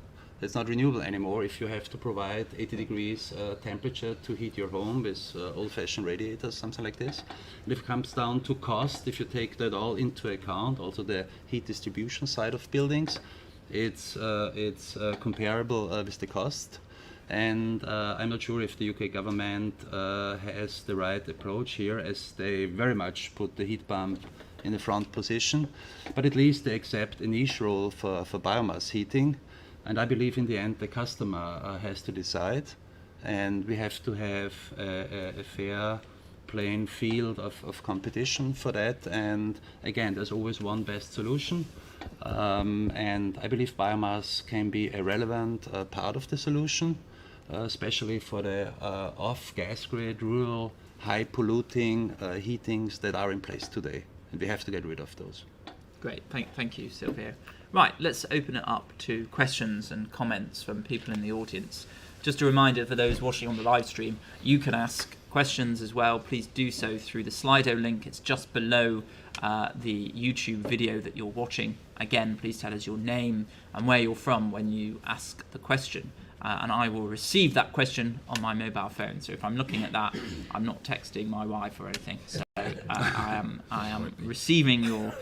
renewable anymore. If you have to provide 80 degrees temperature to heat your home with old-fashioned radiators, something like this. And if it comes down to cost, if you take that all into account, also the heat distribution side of buildings, it's comparable with the cost. And I'm not sure if the UK government has the right approach here, as they very much put the heat pump in the front position, but at least they accept a niche role for biomass heating. And I believe in the end the customer has to decide, and we have to have a fair playing field of competition for that. And again, there's always one best solution, and I believe biomass can be a relevant part of the solution, especially for the off-gas grid, rural, high polluting heatings that are in place today. And we have to get rid of those. Great, thank you, Silvio. Right, let's open it up to questions and comments from people in the audience. Just a reminder for those watching on the live stream, you can ask questions as well. Please do so through the Slido link. It's just below the YouTube video that you're watching. Again, please tell us your name and where you're from when you ask the question. And I will receive that question on my mobile phone. So if I'm looking at that, I'm not texting my wife or anything. So I am receiving your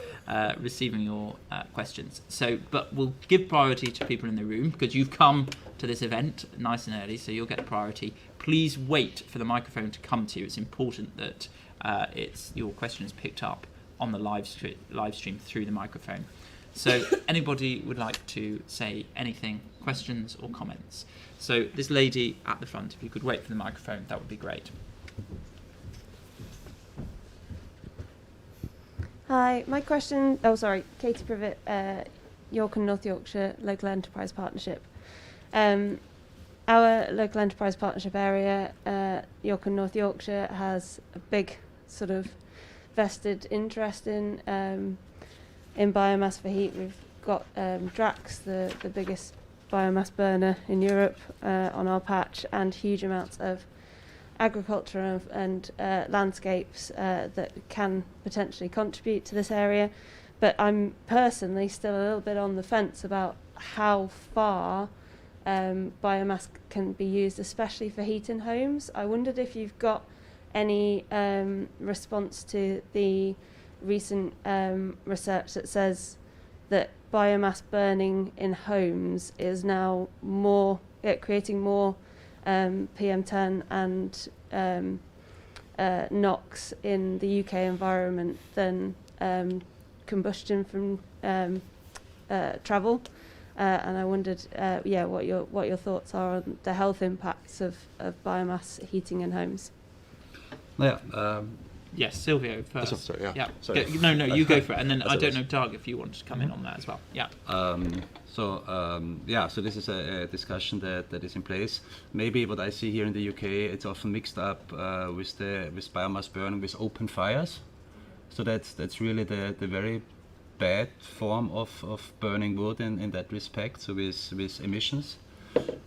receiving your questions. So, but we'll give priority to people in the room because you've come to this event nice and early, so you'll get priority. Please wait for the microphone to come to you. It's important that your question is picked up on the live stream through the microphone. So anybody would like to say anything, questions or comments? So this lady at the front, if you could wait for the microphone, that would be great. Hi, my question, Katie Privet, York and North Yorkshire Local Enterprise Partnership. Our local enterprise partnership area, York and North Yorkshire, has a big sort of vested interest in biomass for heat. We've got Drax, the biggest biomass burner in Europe, on our patch, and huge amounts of agriculture and landscapes that can potentially contribute to this area. But I'm personally still a little bit on the fence about how far biomass can be used, especially for heat in homes. I wondered if you've got any response to the recent research that says that biomass burning in homes is now creating more PM10 and NOx in the UK environment than combustion from travel. And I wondered, what your thoughts are on the health impacts of biomass heating in homes. Yes, Silvio first. Sorry, yeah. Yeah. Sorry. No, you go for it. And then I don't was- know, Doug, if you want to come in on that as well. Yeah. So this is a discussion that is in place. Maybe what I see here in the UK, it's often mixed up with biomass burning with open fires. So that's really the very bad form of burning wood in that respect. So with emissions.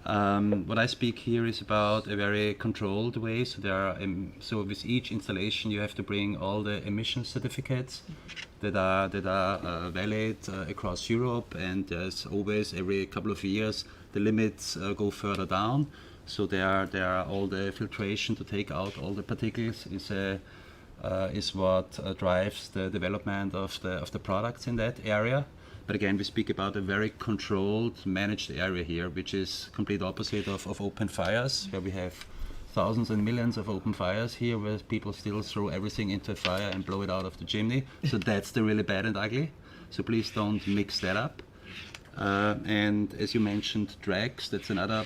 What I speak here is about a very controlled way. So there are so with each installation you have to bring all the emission certificates that are valid across Europe, and there's always every couple of years the limits go further down. So there are all the filtration to take out all the particles is what drives the development of the products in that area. But again, we speak about a very controlled, managed area here, which is complete opposite of open fires, where we have thousands and millions of open fires here, where people still throw everything into a fire and blow it out of the chimney. So that's the really bad and ugly. So please don't mix that up. And as you mentioned, Drax, that's another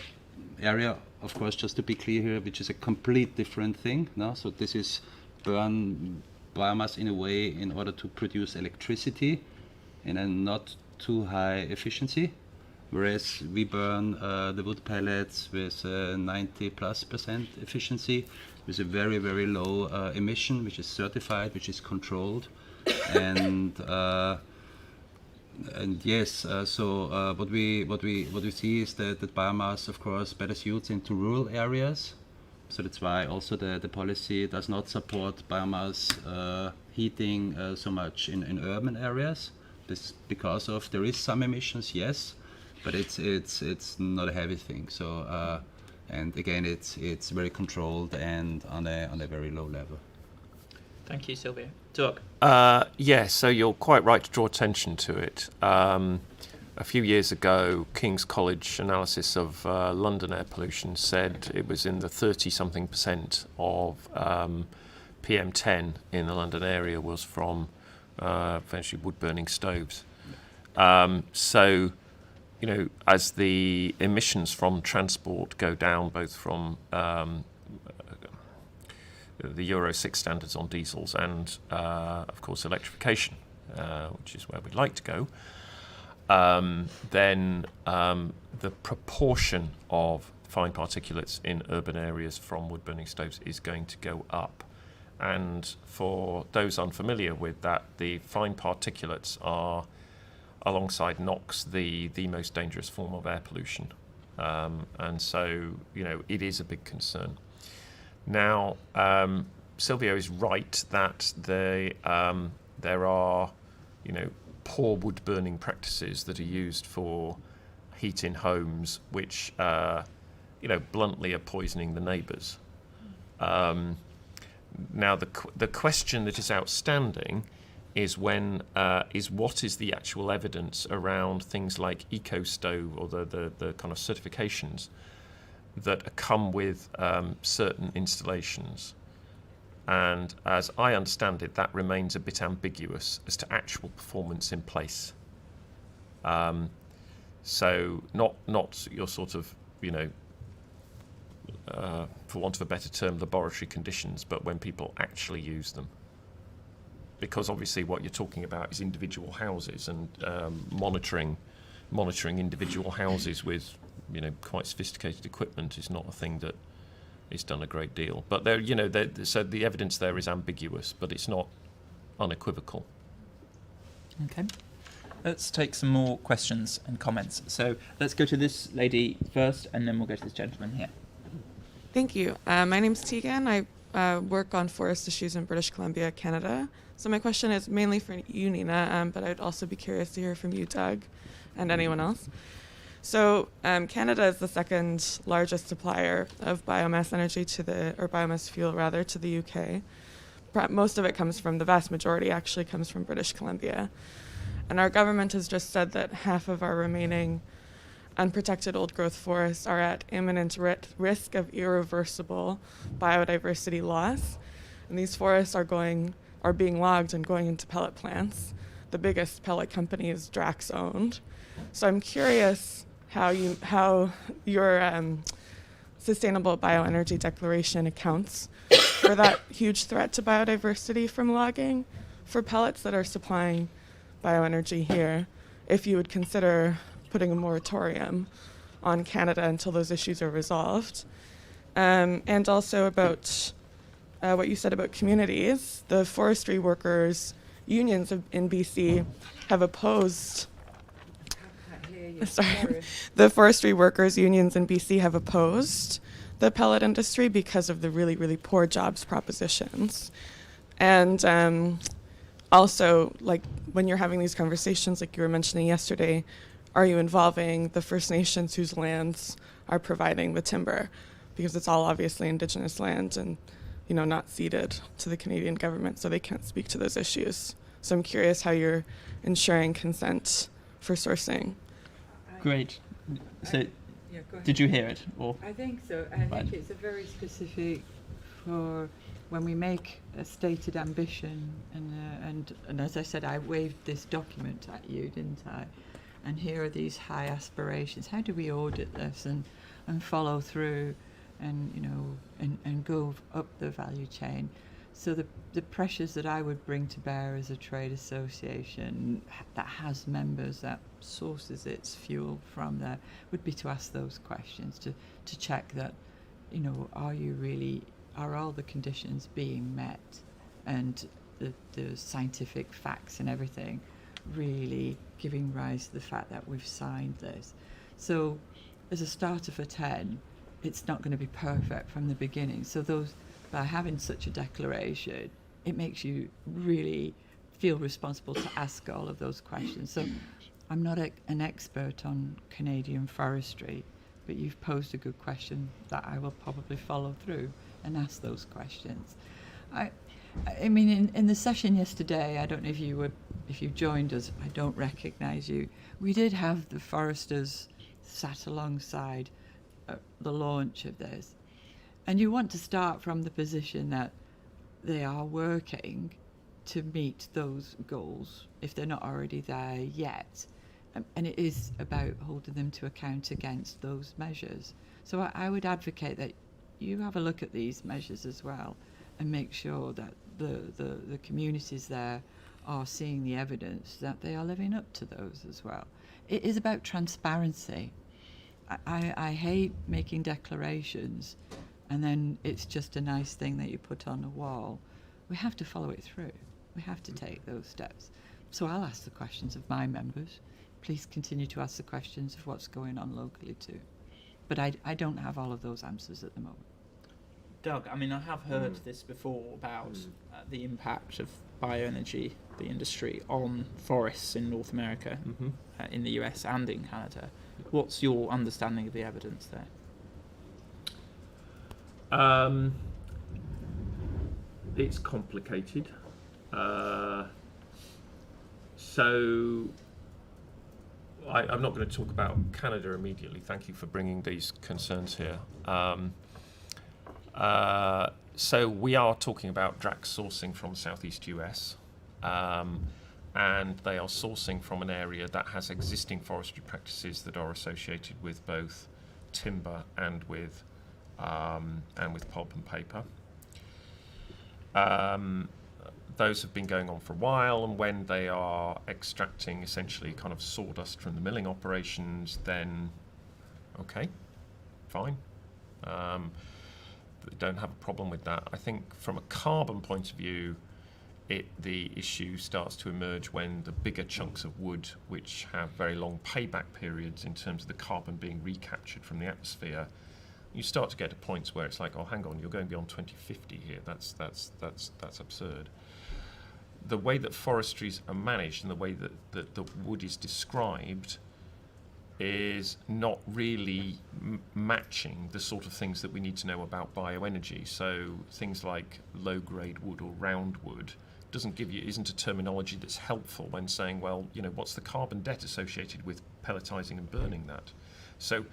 area, of course, just to be clear here, which is a complete different thing. No? So this is burn biomass in a way in order to produce electricity in a not too high efficiency, whereas we burn the wood pellets with 90+% efficiency, with a very, very low emission, which is certified, which is controlled, and yes, so what we see is that biomass, of course, better suits into rural areas. So that's why also the policy does not support biomass heating so much in urban areas. This because of there is some emissions, yes, but it's not a heavy thing. So and again, it's very controlled and on a very low level. Thank you, Silvio. Doug. Yes, so you're quite right to draw attention to it. A few years ago, King's College analysis of London air pollution said it was in the 30-something% of PM10 in the London area was from eventually wood-burning stoves. So, as the emissions from transport go down, both from the Euro 6 standards on diesels and, of course, electrification, which is where we'd like to go, then the proportion of fine particulates in urban areas from wood-burning stoves is going to go up. And for those unfamiliar with that, the fine particulates are, alongside NOx, the most dangerous form of air pollution. And so, it is a big concern. Now, Silvio is right that there are, poor wood burning practices that are used for heat in homes, which, bluntly are poisoning the neighbours. Now, the question that is outstanding is what is the actual evidence around things like EcoStove or the kind of certifications that come with certain installations. And as I understand it, that remains a bit ambiguous as to actual performance in place. So not your sort of, for want of a better term, laboratory conditions, but when people actually use them. Because obviously what you're talking about is individual houses, and monitoring individual houses with quite sophisticated equipment is not a thing that is done a great deal. But so the evidence there is ambiguous, but it's not unequivocal. Okay. Let's take some more questions and comments. So let's go to this lady first, and then we'll go to this gentleman here. Thank you. My name's Tegan. I work on forest issues in British Columbia, Canada. So my question is mainly for you, Nina, but I'd also be curious to hear from you, Doug, and anyone else. So Canada is the second largest supplier of biomass energy or biomass fuel rather, to the UK. Most of it comes from, the vast majority actually comes from British Columbia. And our government has just said that half of our remaining unprotected old growth forests are at imminent risk of irreversible biodiversity loss. And these forests are being logged and going into pellet plants. The biggest pellet company is Drax owned. So I'm curious how your sustainable bioenergy declaration accounts for that huge threat to biodiversity from logging for pellets that are supplying bioenergy here, if you would consider putting a moratorium on Canada until those issues are resolved. And also about what you said about communities. The forestry workers unions in BC have opposed the forestry workers unions in BC have opposed the pellet industry because of the really, really poor jobs propositions. And also, like, when you're having these conversations, like you were mentioning yesterday, are you involving the First Nations whose lands are providing the timber? Because it's all obviously Indigenous land and, not ceded to the Canadian government, so they can't speak to those issues. So I'm curious how you're ensuring consent for sourcing. Great. So, Yeah, go ahead. did you hear it? Or I think so. I Right. think it's a very specific for when we make a stated ambition, and as I said, I waved this document at you, didn't I? And here are these high aspirations. How do we audit this and follow through, and and go up the value chain? So the pressures that I would bring to bear as a trade association that has members, that sources its fuel from there, would be to ask those questions, to check that, are all the conditions being met, and the scientific facts and everything really giving rise to the fact that we've signed this. So as a starter for 10, it's not going to be perfect from the beginning. So by having such a declaration, it makes you really feel responsible to ask all of those questions. So I'm not an expert on Canadian forestry, but you've posed a good question that I will probably follow through and ask those questions. I mean, in the session yesterday, I don't know if you joined us, I don't recognise you. We did have the foresters sat alongside the launch of this. And you want to start from the position that they are working to meet those goals if they're not already there yet. And it is about holding them to account against those measures. So I would advocate that you have a look at these measures as well and make sure that the communities there are seeing the evidence that they are living up to those as well. It is about transparency. I hate making declarations and then it's just a nice thing that you put on a wall. We have to follow it through. We have to take those steps. So I'll ask the questions of my members. Please continue to ask the questions of what's going on locally too. But I don't have all of those answers at the moment. Doug, I mean, I have heard this before about the impact of bioenergy, the industry, on forests in North America, in the US and in Canada. What's your understanding of the evidence there? It's complicated. So I'm not going to talk about Canada immediately. Thank you for bringing these concerns here. So we are talking about DRAX sourcing from Southeast US, and they are sourcing from an area that has existing forestry practices that are associated with both timber and with pulp and paper. Those have been going on for a while, and when they are extracting essentially kind of sawdust from the milling operations, then okay, fine. Don't have a problem with that. I think from a carbon point of view, the issue starts to emerge when the bigger chunks of wood, which have very long payback periods in terms of the carbon being recaptured from the atmosphere, you start to get to points where it's like, oh, hang on, you're going beyond 2050 here. That's absurd. The way that forestries are managed and the way that the wood is described is not really matching the sort of things that we need to know about bioenergy. So things like low-grade wood or round wood isn't a terminology that's helpful when saying, well, what's the carbon debt associated with pelletizing and burning that? So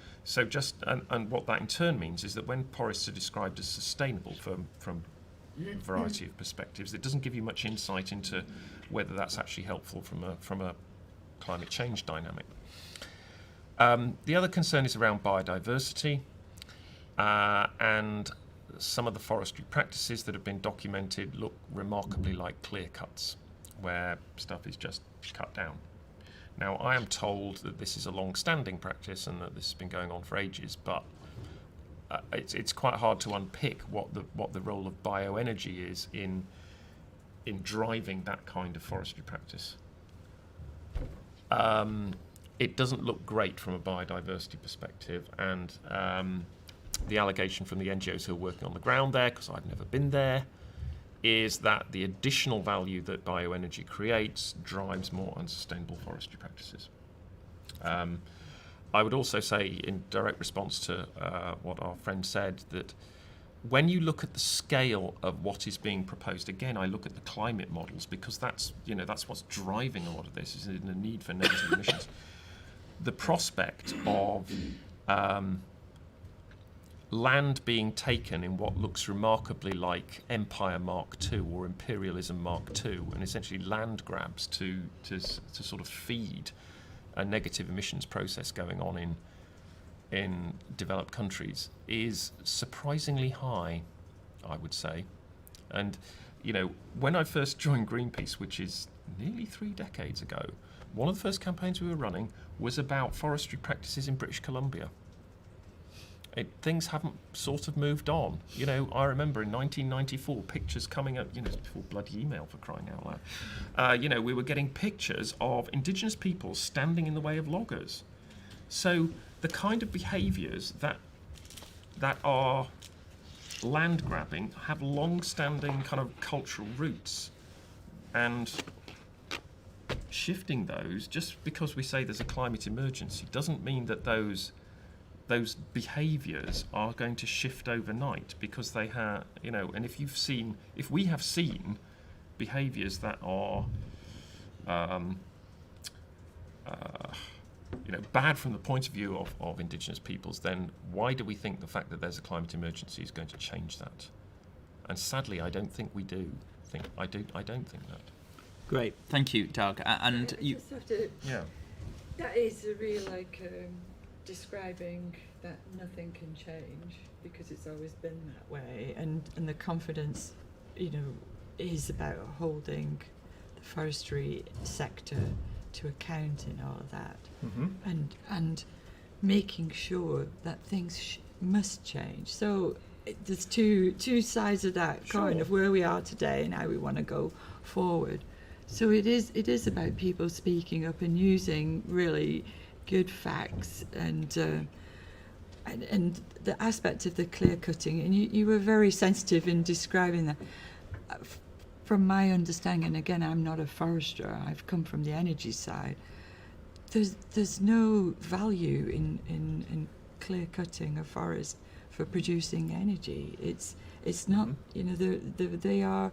and what that in turn means is that when forests are described as sustainable from a variety of perspectives, it doesn't give you much insight into whether that's actually helpful from a climate change dynamic. The other concern is around biodiversity, and some of the forestry practices that have been documented look remarkably like clear cuts, where stuff is just cut down. Now, I am told that this is a long-standing practice and that this has been going on for ages, but it's quite hard to unpick what the role of bioenergy is in driving that kind of forestry practice. It doesn't look great from a biodiversity perspective, and the allegation from the NGOs who are working on the ground there, because I've never been there, is that the additional value that bioenergy creates drives more unsustainable forestry practices. I would also say, in direct response to what our friend said, that when you look at the scale of what is being proposed, again, I look at the climate models, because that's what's driving a lot of this, is the need for negative emissions. The prospect of land being taken in what looks remarkably like Empire Mark II or Imperialism Mark II, and essentially land grabs to sort of feed a negative emissions process going on in developed countries, is surprisingly high, I would say. And when I first joined Greenpeace, which is nearly 3 decades ago, one of the first campaigns we were running was about forestry practices in British Columbia. Things haven't sort of moved on. I remember in 1994 pictures coming up, before bloody email, for crying out loud. We were getting pictures of indigenous people standing in the way of loggers. So the kind of behaviours that are land grabbing have long-standing kind of cultural roots, and shifting those just because we say there's a climate emergency doesn't mean that those behaviours are going to shift overnight, because they have, and if we have seen behaviours that are bad from the point of view of indigenous peoples, then why do we think the fact that there's a climate emergency is going to change that? And sadly, I don't think we do. I don't think that. Great, thank you, Doug. And you, just have to, Yeah. that is a real describing that nothing can change, because it's always been that way, and the confidence is about holding the forestry sector to account in all of that, and making sure that things must change. So there's two sides of that coin, of where we are today and how we want to go forward. So it is about people speaking up and using really good facts, and the aspect of the clear cutting, and you were very sensitive in describing that. From my understanding, and again, I'm not a forester, I've come from the energy side, there's no value in clear cutting a forest for producing energy. It's not, they are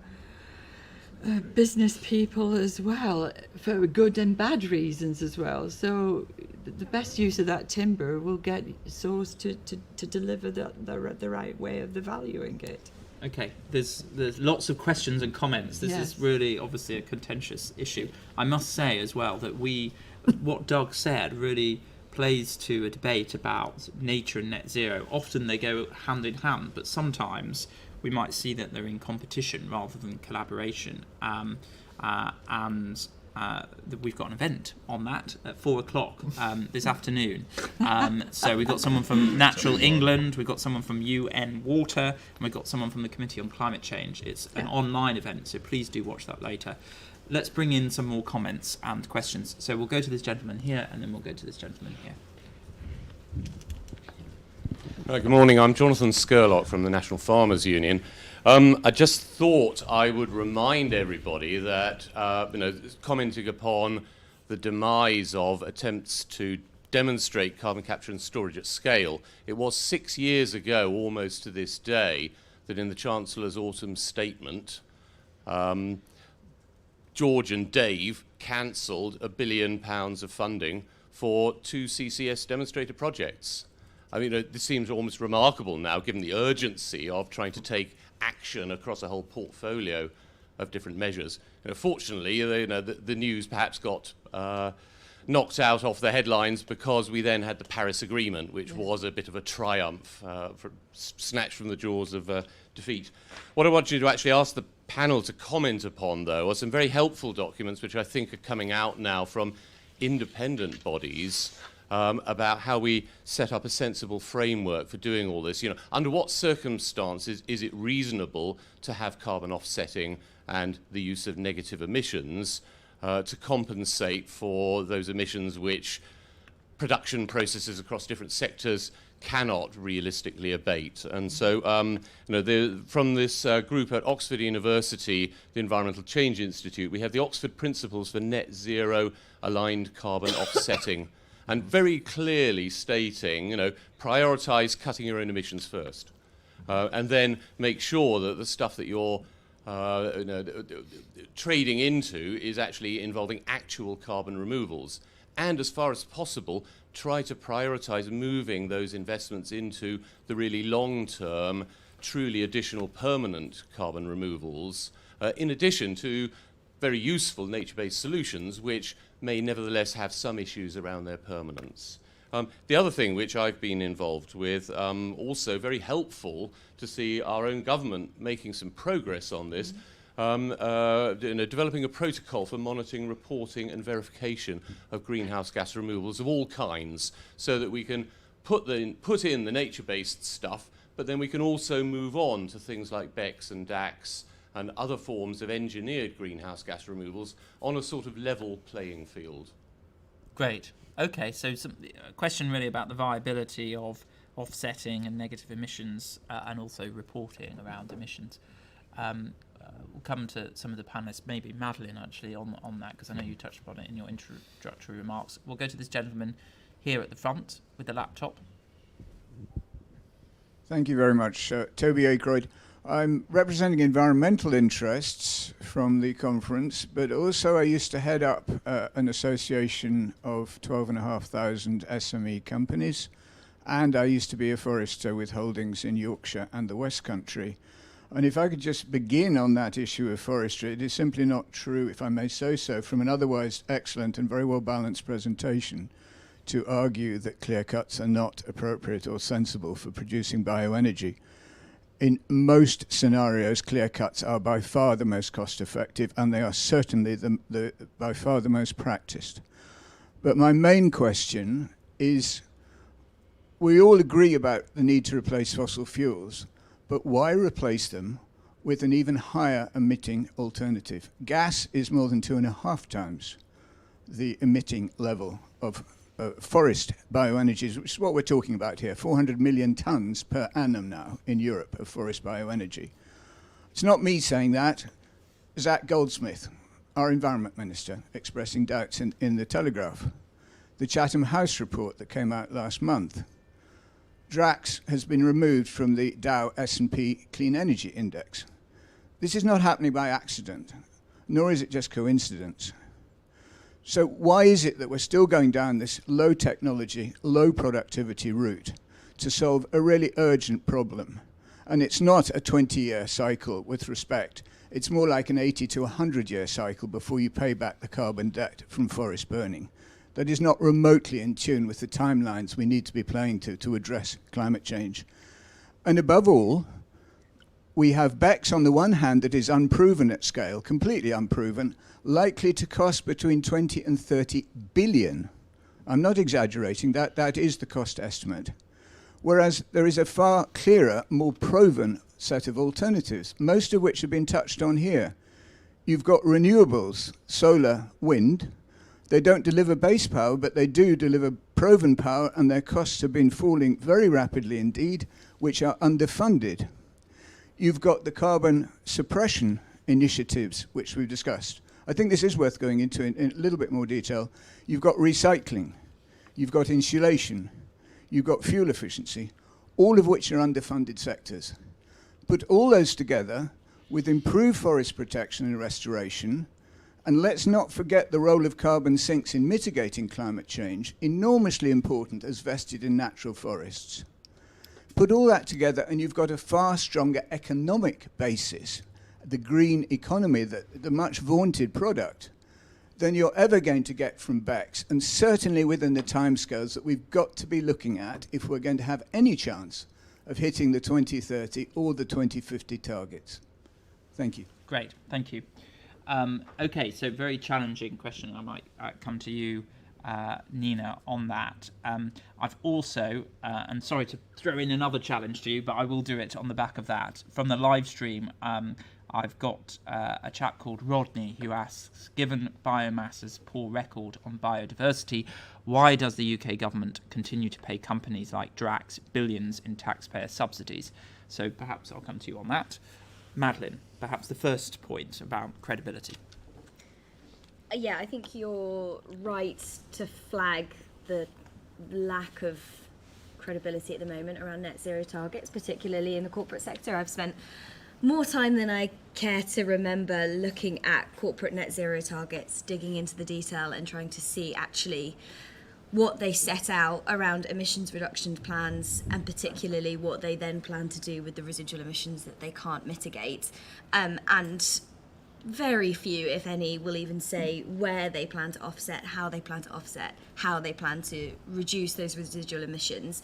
business people as well, for good and bad reasons as well. So the best use of that timber will get sourced to deliver the right way of the valuing it. Okay, there's lots of questions and comments. This Yes. is really obviously a contentious issue. I must say as well that what Doug said really plays to a debate about nature and net zero. Often they go hand in hand, but sometimes we might see that they're in competition rather than collaboration. We've got an event on that at 4:00 this afternoon. So we've got someone from Natural England, we've got someone from UN Water, and we've got someone from the Committee on Climate Change. It's an online event, so please do watch that later. Let's bring in some more comments and questions. So we'll go to this gentleman here, and then we'll go to this gentleman here. Good morning. I'm Jonathan Scurlock from the National Farmers Union. I just thought I would remind everybody that, commenting upon the demise of attempts to demonstrate carbon capture and storage at scale, it was 6 years ago, almost to this day, that in the Chancellor's autumn statement, George and Dave cancelled £1 billion of funding for 2 CCS demonstrator projects. I mean, this seems almost remarkable now, given the urgency of trying to take action across a whole portfolio of different measures. Fortunately, the news perhaps got knocked out off the headlines because we then had the Paris Agreement, which was a bit of a triumph, snatched from the jaws of defeat. What I want you to actually ask the panel to comment upon, though, are some very helpful documents which I think are coming out now from independent bodies about how we set up a sensible framework for doing all this. Under what circumstances is it reasonable to have carbon offsetting and the use of negative emissions to compensate for those emissions which production processes across different sectors cannot realistically abate? And so, from this group at Oxford University, the Environmental Change Institute, we have the Oxford Principles for Net Zero Aligned Carbon Offsetting, and very clearly stating, prioritise cutting your own emissions first, and then make sure that the stuff that you're trading into is actually involving actual carbon removals. And as far as possible, try to prioritise moving those investments into the really long-term, truly additional permanent carbon removals, in addition to very useful nature-based solutions, which may nevertheless have some issues around their permanence. The other thing which I've been involved with, also very helpful to see our own government making some progress on this, developing a protocol for monitoring, reporting and verification of greenhouse gas removals of all kinds, so that we can put in the nature-based stuff, but then we can also move on to things like BECCS and DACS and other forms of engineered greenhouse gas removals on a sort of level playing field. Great. Okay, so a question really about the viability of offsetting and negative emissions and also reporting around emissions. We'll come to some of the panelists, maybe Madeline actually on that, because I know you touched upon it in your introductory remarks. We'll go to this gentleman here at the front with the laptop. Thank you very much. Toby Aykroyd. I'm representing environmental interests from the conference, but also I used to head up an association of 12,500 SME companies, and I used to be a forester with holdings in Yorkshire and the West Country. And if I could just begin on that issue of forestry, it is simply not true, if I may say so, from an otherwise excellent and very well-balanced presentation, to argue that clear cuts are not appropriate or sensible for producing bioenergy. In most scenarios, clear cuts are by far the most cost-effective, and they are certainly by far the most practiced. But my main question is, we all agree about the need to replace fossil fuels, but why replace them with an even higher emitting alternative? Gas is more than 2.5 times the emitting level of forest bioenergies, which is what we're talking about here, 400 million tons per annum now in Europe of forest bioenergy. It's not me saying that. Zach Goldsmith, our Environment Minister, expressing doubts in the Telegraph. The Chatham House report that came out last month. Drax has been removed from the Dow S&P Clean Energy Index. This is not happening by accident. nor is it just coincidence. So why is it that we're still going down this low technology, low productivity route to solve a really urgent problem? And it's not a 20-year cycle with respect. It's more like an 80 to 100-year cycle before you pay back the carbon debt from forest burning. That is not remotely in tune with the timelines we need to be playing to address climate change. And above all, we have BECCS on the one hand that is unproven at scale, completely unproven, likely to cost between 20 and 30 billion. I'm not exaggerating, that is the cost estimate. Whereas there is a far clearer, more proven set of alternatives, most of which have been touched on here. You've got renewables, solar, wind. They don't deliver base power, but they do deliver proven power, and their costs have been falling very rapidly indeed, which are underfunded. You've got the carbon suppression initiatives, which we've discussed. I think this is worth going into in a little bit more detail. You've got recycling, you've got insulation, you've got fuel efficiency, all of which are underfunded sectors. Put all those together with improved forest protection and restoration, and let's not forget the role of carbon sinks in mitigating climate change, enormously important as vested in natural forests. Put all that together and you've got a far stronger economic basis, the green economy, the much vaunted product, than you're ever going to get from BECCS, and certainly within the timescales that we've got to be looking at if we're going to have any chance of hitting the 2030 or the 2050 targets. Thank you. Great, thank you. Okay, so very challenging question. I might come to you, Nina, on that. I've also, and sorry to throw in another challenge to you, but I will do it on the back of that. From the live stream, I've got a chap called Rodney who asks, given Biomass's poor record on biodiversity, why does the UK government continue to pay companies like Drax billions in taxpayer subsidies? So perhaps I'll come to you on that. Madeline, perhaps the first point about credibility. Yeah, I think you're right to flag the lack of credibility at the moment around net zero targets, particularly in the corporate sector. I've spent more time than I care to remember looking at corporate net zero targets, digging into the detail and trying to see actually what they set out around emissions reduction plans, and particularly what they then plan to do with the residual emissions that they can't mitigate. And very few, if any, will even say where they plan to offset, how they plan to offset, how they plan to reduce those residual emissions.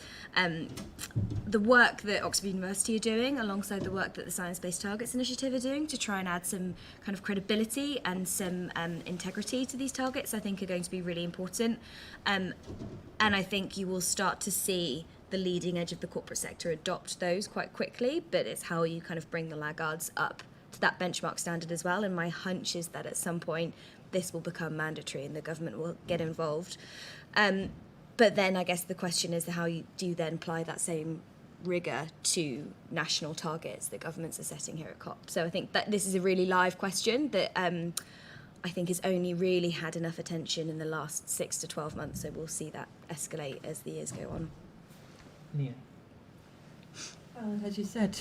The work that Oxford University are doing, alongside the work that the Science Based Targets Initiative are doing to try and add some kind of credibility and some integrity to these targets, I think are going to be really important. And I think you will start to see the leading edge of the corporate sector adopt those quite quickly, but it's how you kind of bring the laggards up to that benchmark standard as well. And my hunch is that at some point this will become mandatory and the government will get involved. But then I guess the question is how do you then apply that same rigour to national targets that governments are setting here at COP? So I think that this is a really live question that I think has only really had enough attention in the last 6 to 12 months. So we'll see that escalate as the years go on. Nina. Well, as you said,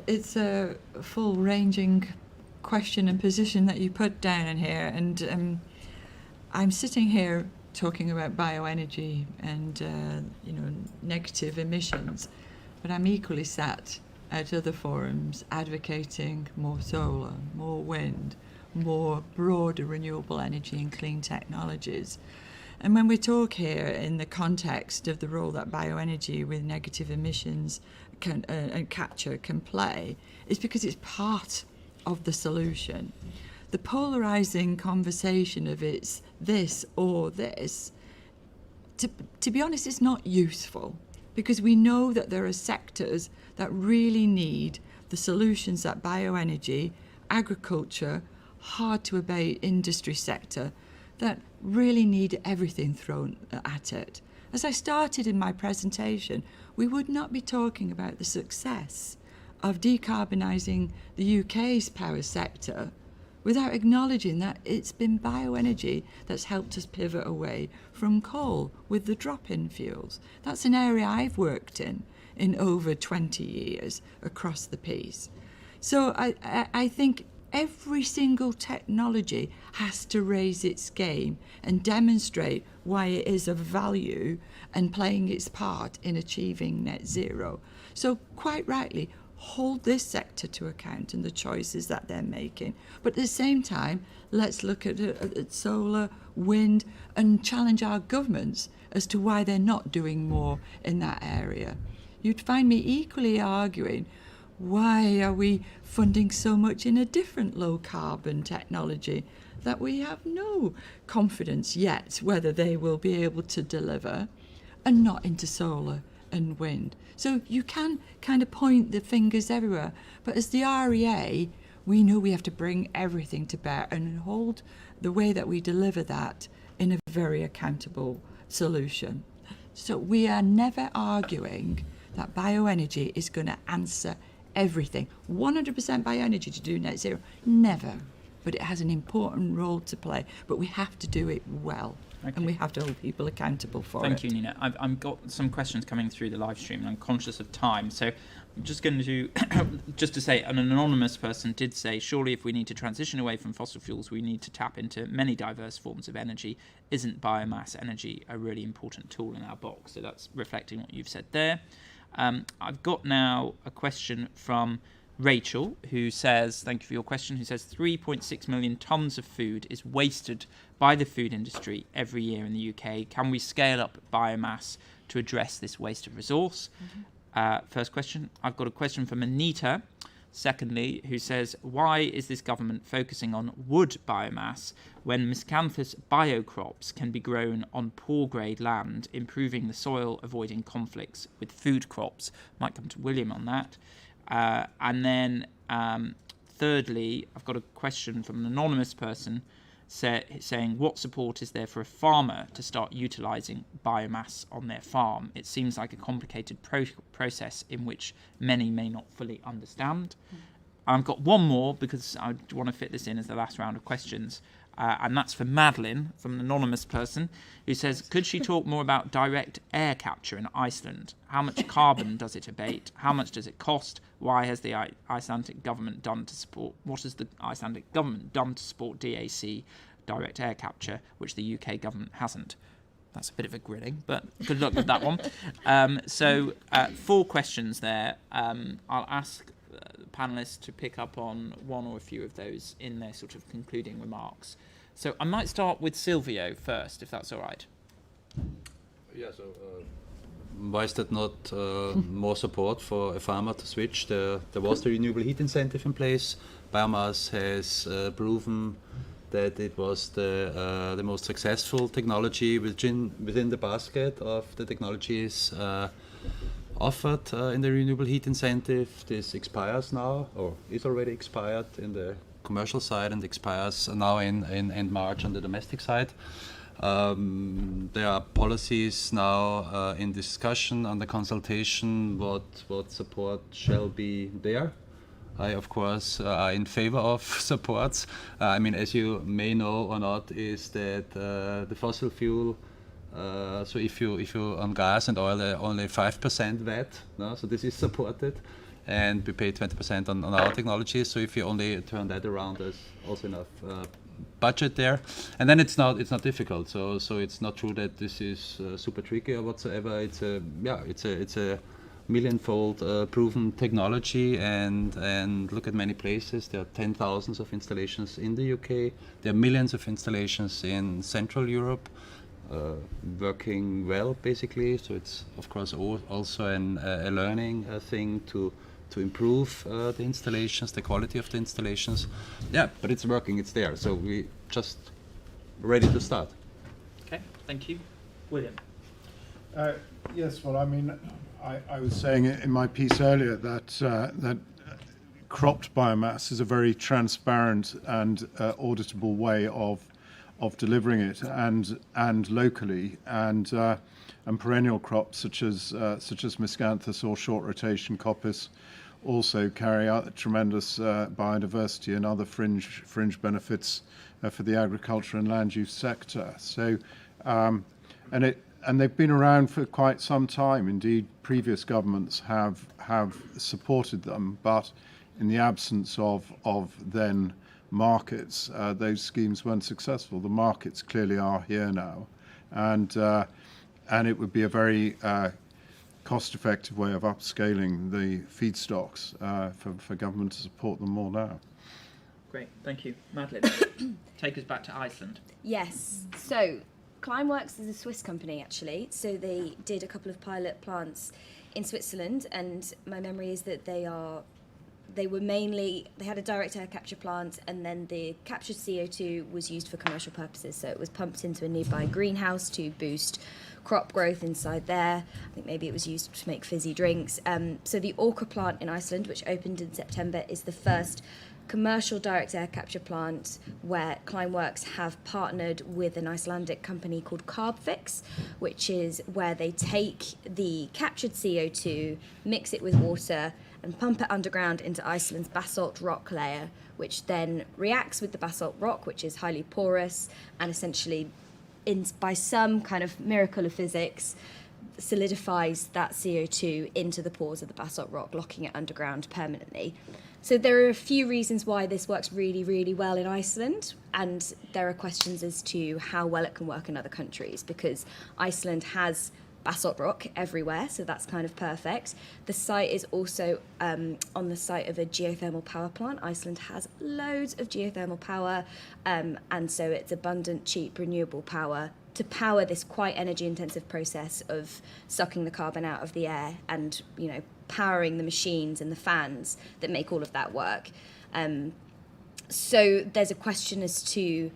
it's a full-ranging question and position that you put down in here, and I'm sitting here talking about bioenergy and negative emissions, but I'm equally sat at other forums advocating more solar, more wind, more broader renewable energy and clean technologies. And when we talk here in the context of the role that bioenergy with negative emissions and capture can play, it's because it's part of the solution. The polarising conversation of it's this or this, to be honest, it's not useful, because we know that there are sectors that really need the solutions that bioenergy, agriculture, hard to abate industry sector, that really need everything thrown at it. As I started in my presentation, we would not be talking about the success of decarbonising the UK's power sector without acknowledging that it's been bioenergy that's helped us pivot away from coal with the drop-in fuels. That's an area I've worked in over 20 years across the piece. So I think every single technology has to raise its game and demonstrate why it is of value and playing its part in achieving net zero. So quite rightly, hold this sector to account and the choices that they're making. But at the same time, let's look at solar, wind, and challenge our governments as to why they're not doing more in that area. You'd find me equally arguing, why are we funding so much in a different low carbon technology that we have no confidence yet whether they will be able to deliver, and not into solar and wind? So you can kind of point the fingers everywhere, but as the REA, we know we have to bring everything to bear and hold the way that we deliver that in a very accountable solution. So we are never arguing that bioenergy is going to answer everything. 100% bioenergy to do net zero, never. But it has an important role to play. But we have to do it well. Okay. And we have to hold people accountable for it. Thank you, Nina. I've got some questions coming through the live stream, and I'm conscious of time. So I'm just going to, just to say, an anonymous person did say, surely if we need to transition away from fossil fuels, we need to tap into many diverse forms of energy. Isn't biomass energy a really important tool in our box? So that's reflecting what you've said there. I've got now a question from Rachel, who says, thank you for your question, who says 3.6 million tonnes of food is wasted by the food industry every year in the UK. Can we scale up biomass to address this waste of resource? First question. I've got a question from Anita, secondly, who says, why is this government focusing on wood biomass when miscanthus biocrops can be grown on poor grade land, improving the soil, avoiding conflicts with food crops? Might come to William on that. And then thirdly, I've got a question from an anonymous person saying, what support is there for a farmer to start utilising biomass on their farm? It seems like a complicated process in which many may not fully understand. I've got one more because I want to fit this in as the last round of questions. And that's for Madeline, from an anonymous person, who says, could she talk more about direct air capture in Iceland? How much carbon does it abate? How much does it cost? Why has the Icelandic government done to support, what has the Icelandic government done to support DAC, direct air capture, which the UK government hasn't? That's a bit of a grilling, but good luck with that one. So 4 questions there. I'll ask the panellists to pick up on one or a few of those in their sort of concluding remarks. So I might start with Silvio first, if that's all right. Yeah, so why is that not more support for a farmer to switch? There was the renewable heat incentive in place. Biomass has proven that it was the most successful technology within the basket of the technologies offered in the renewable heat incentive. This expires now, or is already expired in the commercial side, and expires now in March on the domestic side. There are policies now in discussion, under consultation, what support shall be there. I, of course, are in favor of supports. I mean, as you may know or not, is that the fossil fuel, so if you on gas and oil, only 5% VAT, no? So this is supported, and we pay 20% on our technology. So if you only turn that around, there's also enough budget there, and then it's not difficult. So it's not true that this is super tricky or whatsoever. It's a millionfold proven technology, and look at many places. There are 10,000s of installations in the UK. There are millions of installations in Central Europe, working well basically. So it's of course also a learning thing to improve the installations, the quality of the installations. Yeah, but it's working, it's there. So we just ready to start. Okay, thank you. William. Yes, well, I mean, I was saying in my piece earlier that cropped biomass is a very transparent and auditable way of delivering it, and locally, and perennial crops such as miscanthus or short rotation coppice also carry out tremendous biodiversity and other fringe benefits for the agriculture and land use sector. So, and they've been around for quite some time. Indeed, previous governments have supported them, but in the absence of then markets, those schemes weren't successful. The markets clearly are here now, and it would be a very cost-effective way of upscaling the feedstocks for government to support them more now. Great, thank you. Madeline, take us back to Iceland. Yes. So Climeworks is a Swiss company, actually. So they did a couple of pilot plants in Switzerland, and my memory is that they had a direct air capture plant, and then the captured CO2 was used for commercial purposes. So it was pumped into a nearby greenhouse to boost crop growth inside there. I think maybe it was used to make fizzy drinks. So the Orca plant in Iceland, which opened in September, is the first commercial direct air capture plant where Climeworks have partnered with an Icelandic company called CarbFix, which is where they take the captured CO2, mix it with water, and pump it underground into Iceland's basalt rock layer, which then reacts with the basalt rock, which is highly porous, and essentially, by some kind of miracle of physics, solidifies that CO2 into the pores of the basalt rock, locking it underground permanently. So there are a few reasons why this works really, really well in Iceland, and there are questions as to how well it can work in other countries, because Iceland has basalt rock everywhere, so that's kind of perfect. The site is also on the site of a geothermal power plant. Iceland has loads of geothermal power, and so it's abundant, cheap, renewable power to power this quite energy-intensive process of sucking the carbon out of the air and, powering the machines and the fans that make all of that work. So there's a question as to,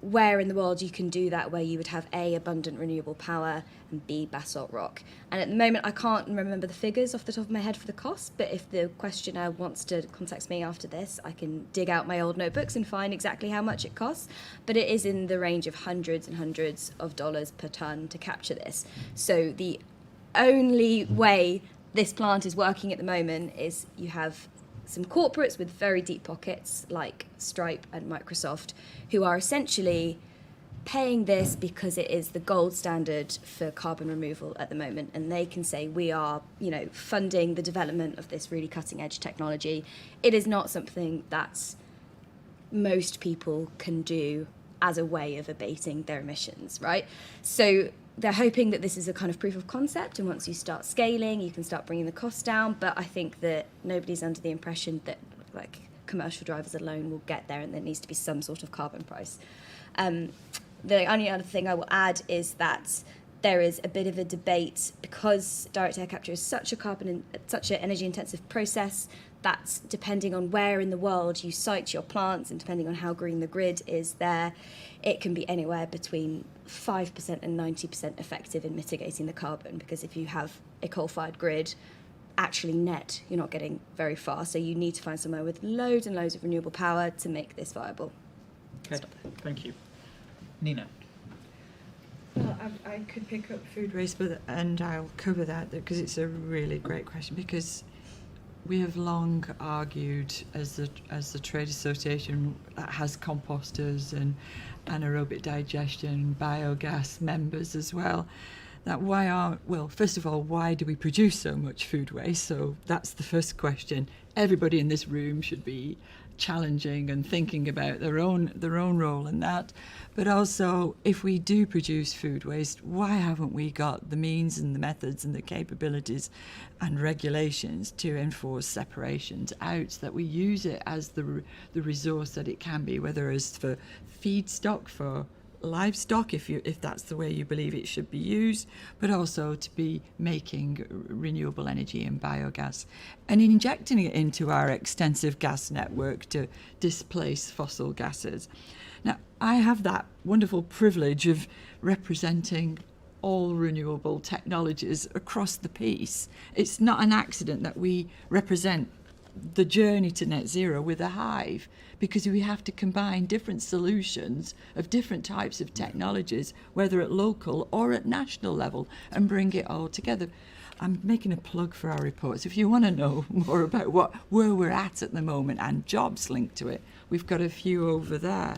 where in the world you can do that, where you would have A, abundant renewable power, and B, basalt rock. And at the moment, I can't remember the figures off the top of my head for the cost, but if the questioner wants to contact me after this, I can dig out my old notebooks and find exactly how much it costs. But it is in the range of hundreds and hundreds of dollars per ton to capture this. So the only way this plant is working at the moment is you have some corporates with very deep pockets like Stripe and Microsoft, who are essentially paying this because it is the gold standard for carbon removal at the moment, and they can say we are, funding the development of this really cutting edge technology. It is not something that most people can do as a way of abating their emissions, right? So they're hoping that this is a kind of proof of concept, and once you start scaling, you can start bringing the costs down. But I think that nobody's under the impression that commercial drivers alone will get there, and there needs to be some sort of carbon price. The only other thing I will add is that there is a bit of a debate, because direct air capture is such an energy-intensive process, that depending on where in the world you site your plants and depending on how green the grid is there, it can be anywhere between 5% and 90% effective in mitigating the carbon, because if you have a coal-fired grid, actually net, you're not getting very far. So you need to find somewhere with loads and loads of renewable power to make this viable. Okay, thank you. Nina. Well, I could pick up food waste, and I'll cover that because it's a really great question, because we have long argued as the trade association that has composters and anaerobic digestion, biogas members as well, that first of all, why do we produce so much food waste? So that's the first question. Everybody in this room should be challenging and thinking about their own role in that. But also, if we do produce food waste, why haven't we got the means and the methods and the capabilities and regulations to enforce separations out, so that we use it as the resource that it can be, whether it's for feedstock for livestock, if that's the way you believe it should be used, but also to be making renewable energy and biogas and injecting it into our extensive gas network to displace fossil gases. Now, I have that wonderful privilege of representing all renewable technologies across the piece. It's not an accident that we represent the journey to net zero with a hive, because we have to combine different solutions of different types of technologies, whether at local or at national level, and bring it all together. I'm making a plug for our reports. If you want to know more about where we're at the moment and jobs linked to it, we've got a few over there.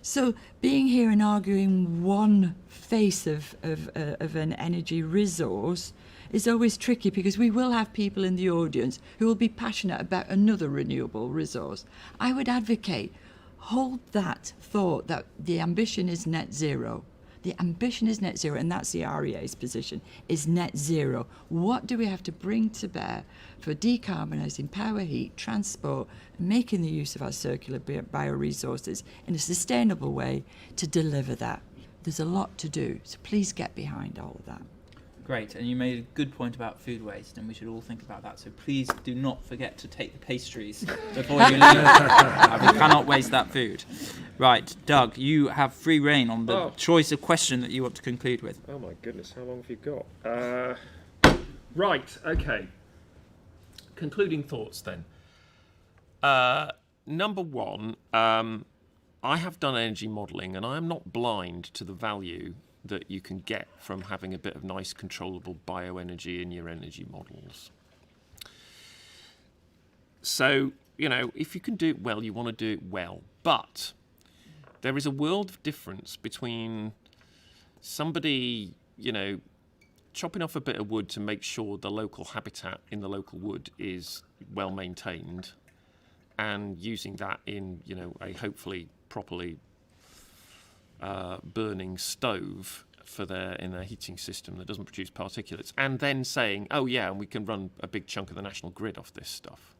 So being here and arguing one face of an energy resource is always tricky because we will have people in the audience who will be passionate about another renewable resource. I would advocate, hold that thought that the ambition is net zero. The ambition is net zero, and that's the REA's position, is net zero. What do we have to bring to bear for decarbonising power, heat, transport, and making the use of our circular bioresources in a sustainable way to deliver that? There's a lot to do, so please get behind all of that. Great, and you made a good point about food waste, and we should all think about that. So please do not forget to take the pastries before you leave. We cannot waste that food. Right, Doug, you have free reign on the choice of question that you want to conclude with. Oh my goodness, how long have you got? Right, okay. Concluding thoughts then. Number one, I have done energy modelling, and I am not blind to the value that you can get from having a bit of nice controllable bioenergy in your energy models. So, you know, if you can do it well, you want to do it well. But there is a world of difference between somebody, you know, chopping off a bit of wood to make sure the local habitat in the local wood is well maintained and using that in, you know, a hopefully properly burning stove in their heating system that doesn't produce particulates, and then saying, oh yeah, and we can run a big chunk of the national grid off this stuff.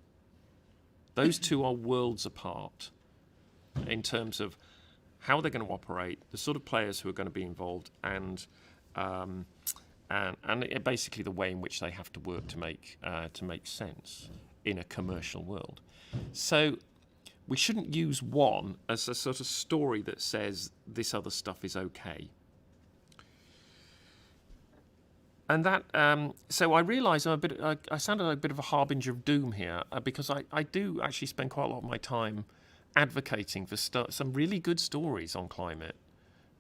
Those two are worlds apart in terms of how they're going to operate, the sort of players who are going to be involved, and basically the way in which they have to work to make sense in a commercial world. So we shouldn't use one as a sort of story that says this other stuff is okay. And that, so I realise I sounded like a bit of a harbinger of doom here because I do actually spend quite a lot of my time advocating for some really good stories on climate.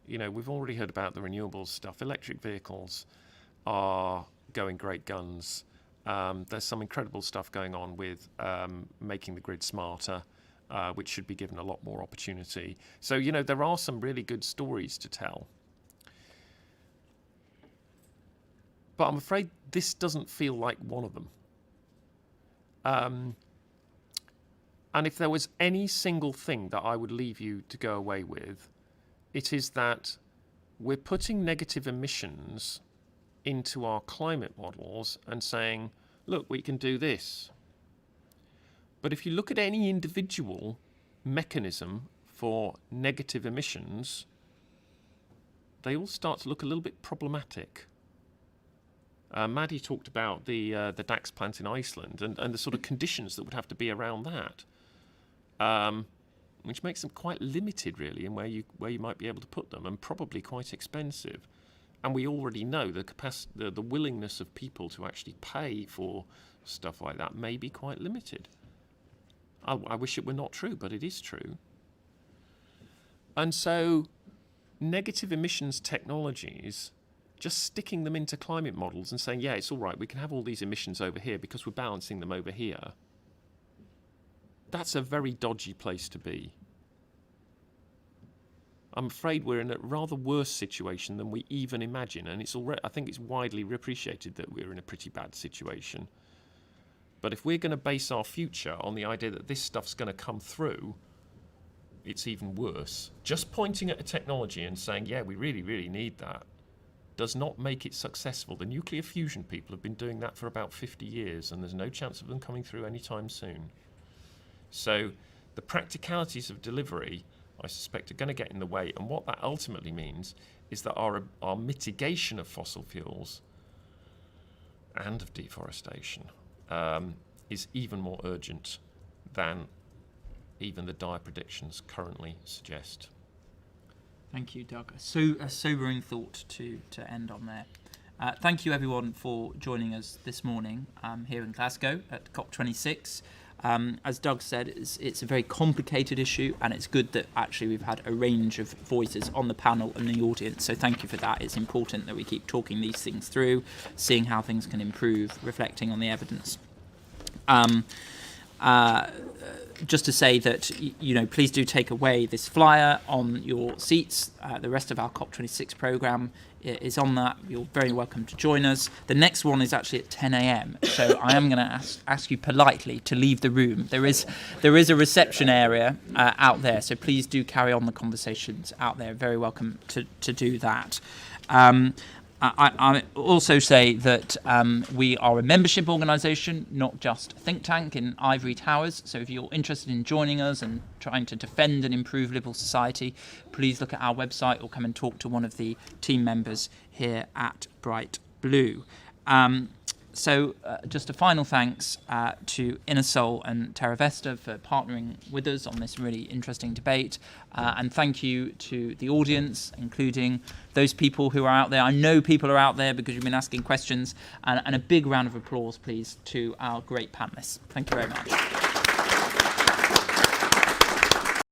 You know, we've already heard about the renewables stuff. Electric vehicles are going great guns. There's some incredible stuff going on with making the grid smarter. Which should be given a lot more opportunity. So, you know, there are some really good stories to tell. But I'm afraid this doesn't feel like one of them. And if there was any single thing that I would leave you to go away with, it is that we're putting negative emissions into our climate models and saying, look, we can do this. But if you look at any individual mechanism for negative emissions, they all start to look a little bit problematic. Maddie talked about the DAX plant in Iceland and the sort of conditions that would have to be around that, which makes them quite limited, really, in where you might be able to put them, and probably quite expensive. And we already know the willingness of people to actually pay for stuff like that may be quite limited. I wish it were not true, but it is true. And so negative emissions technologies, just sticking them into climate models and saying, yeah, it's all right, we can have all these emissions over here because we're balancing them over here, that's a very dodgy place to be. I'm afraid we're in a rather worse situation than we even imagine, and I think it's widely appreciated that we're in a pretty bad situation. But if we're going to base our future on the idea that this stuff's going to come through, it's even worse. Just pointing at a technology and saying, yeah, we really, really need that, does not make it successful. The nuclear fusion people have been doing that for about 50 years, and there's no chance of them coming through anytime soon. So the practicalities of delivery, I suspect, are going to get in the way. And what that ultimately means is that our mitigation of fossil fuels and of deforestation is even more urgent than even the dire predictions currently suggest. Thank you, Doug. A sobering thought to end on there. Thank you, everyone, for joining us this morning here in Glasgow at COP26. As Doug said, it's a very complicated issue, and it's good that actually we've had a range of voices on the panel and the audience, so thank you for that. It's important that we keep talking these things through, seeing how things can improve, reflecting on the evidence. just to say that, please do take away this flyer on your seats. The rest of our COP26 programme is on that. You're very welcome to join us. The next one is actually at 10 a.m. So I am going to ask you politely to leave the room. There is a reception area out there, so please do carry on the conversations out there. Very welcome to do that. I also say that we are a membership organisation, not just a think tank in ivory towers. So if you're interested in joining us and trying to defend and improve livable society, please look at our website or come and talk to one of the team members here at Bright Blue. So just a final thanks to Innersol and Terravesta for partnering with us on this really interesting debate. And thank you to the audience, including those people who are out there. I know people are out there because you've been asking questions. And a big round of applause, please, to our great panellists. Thank you very much.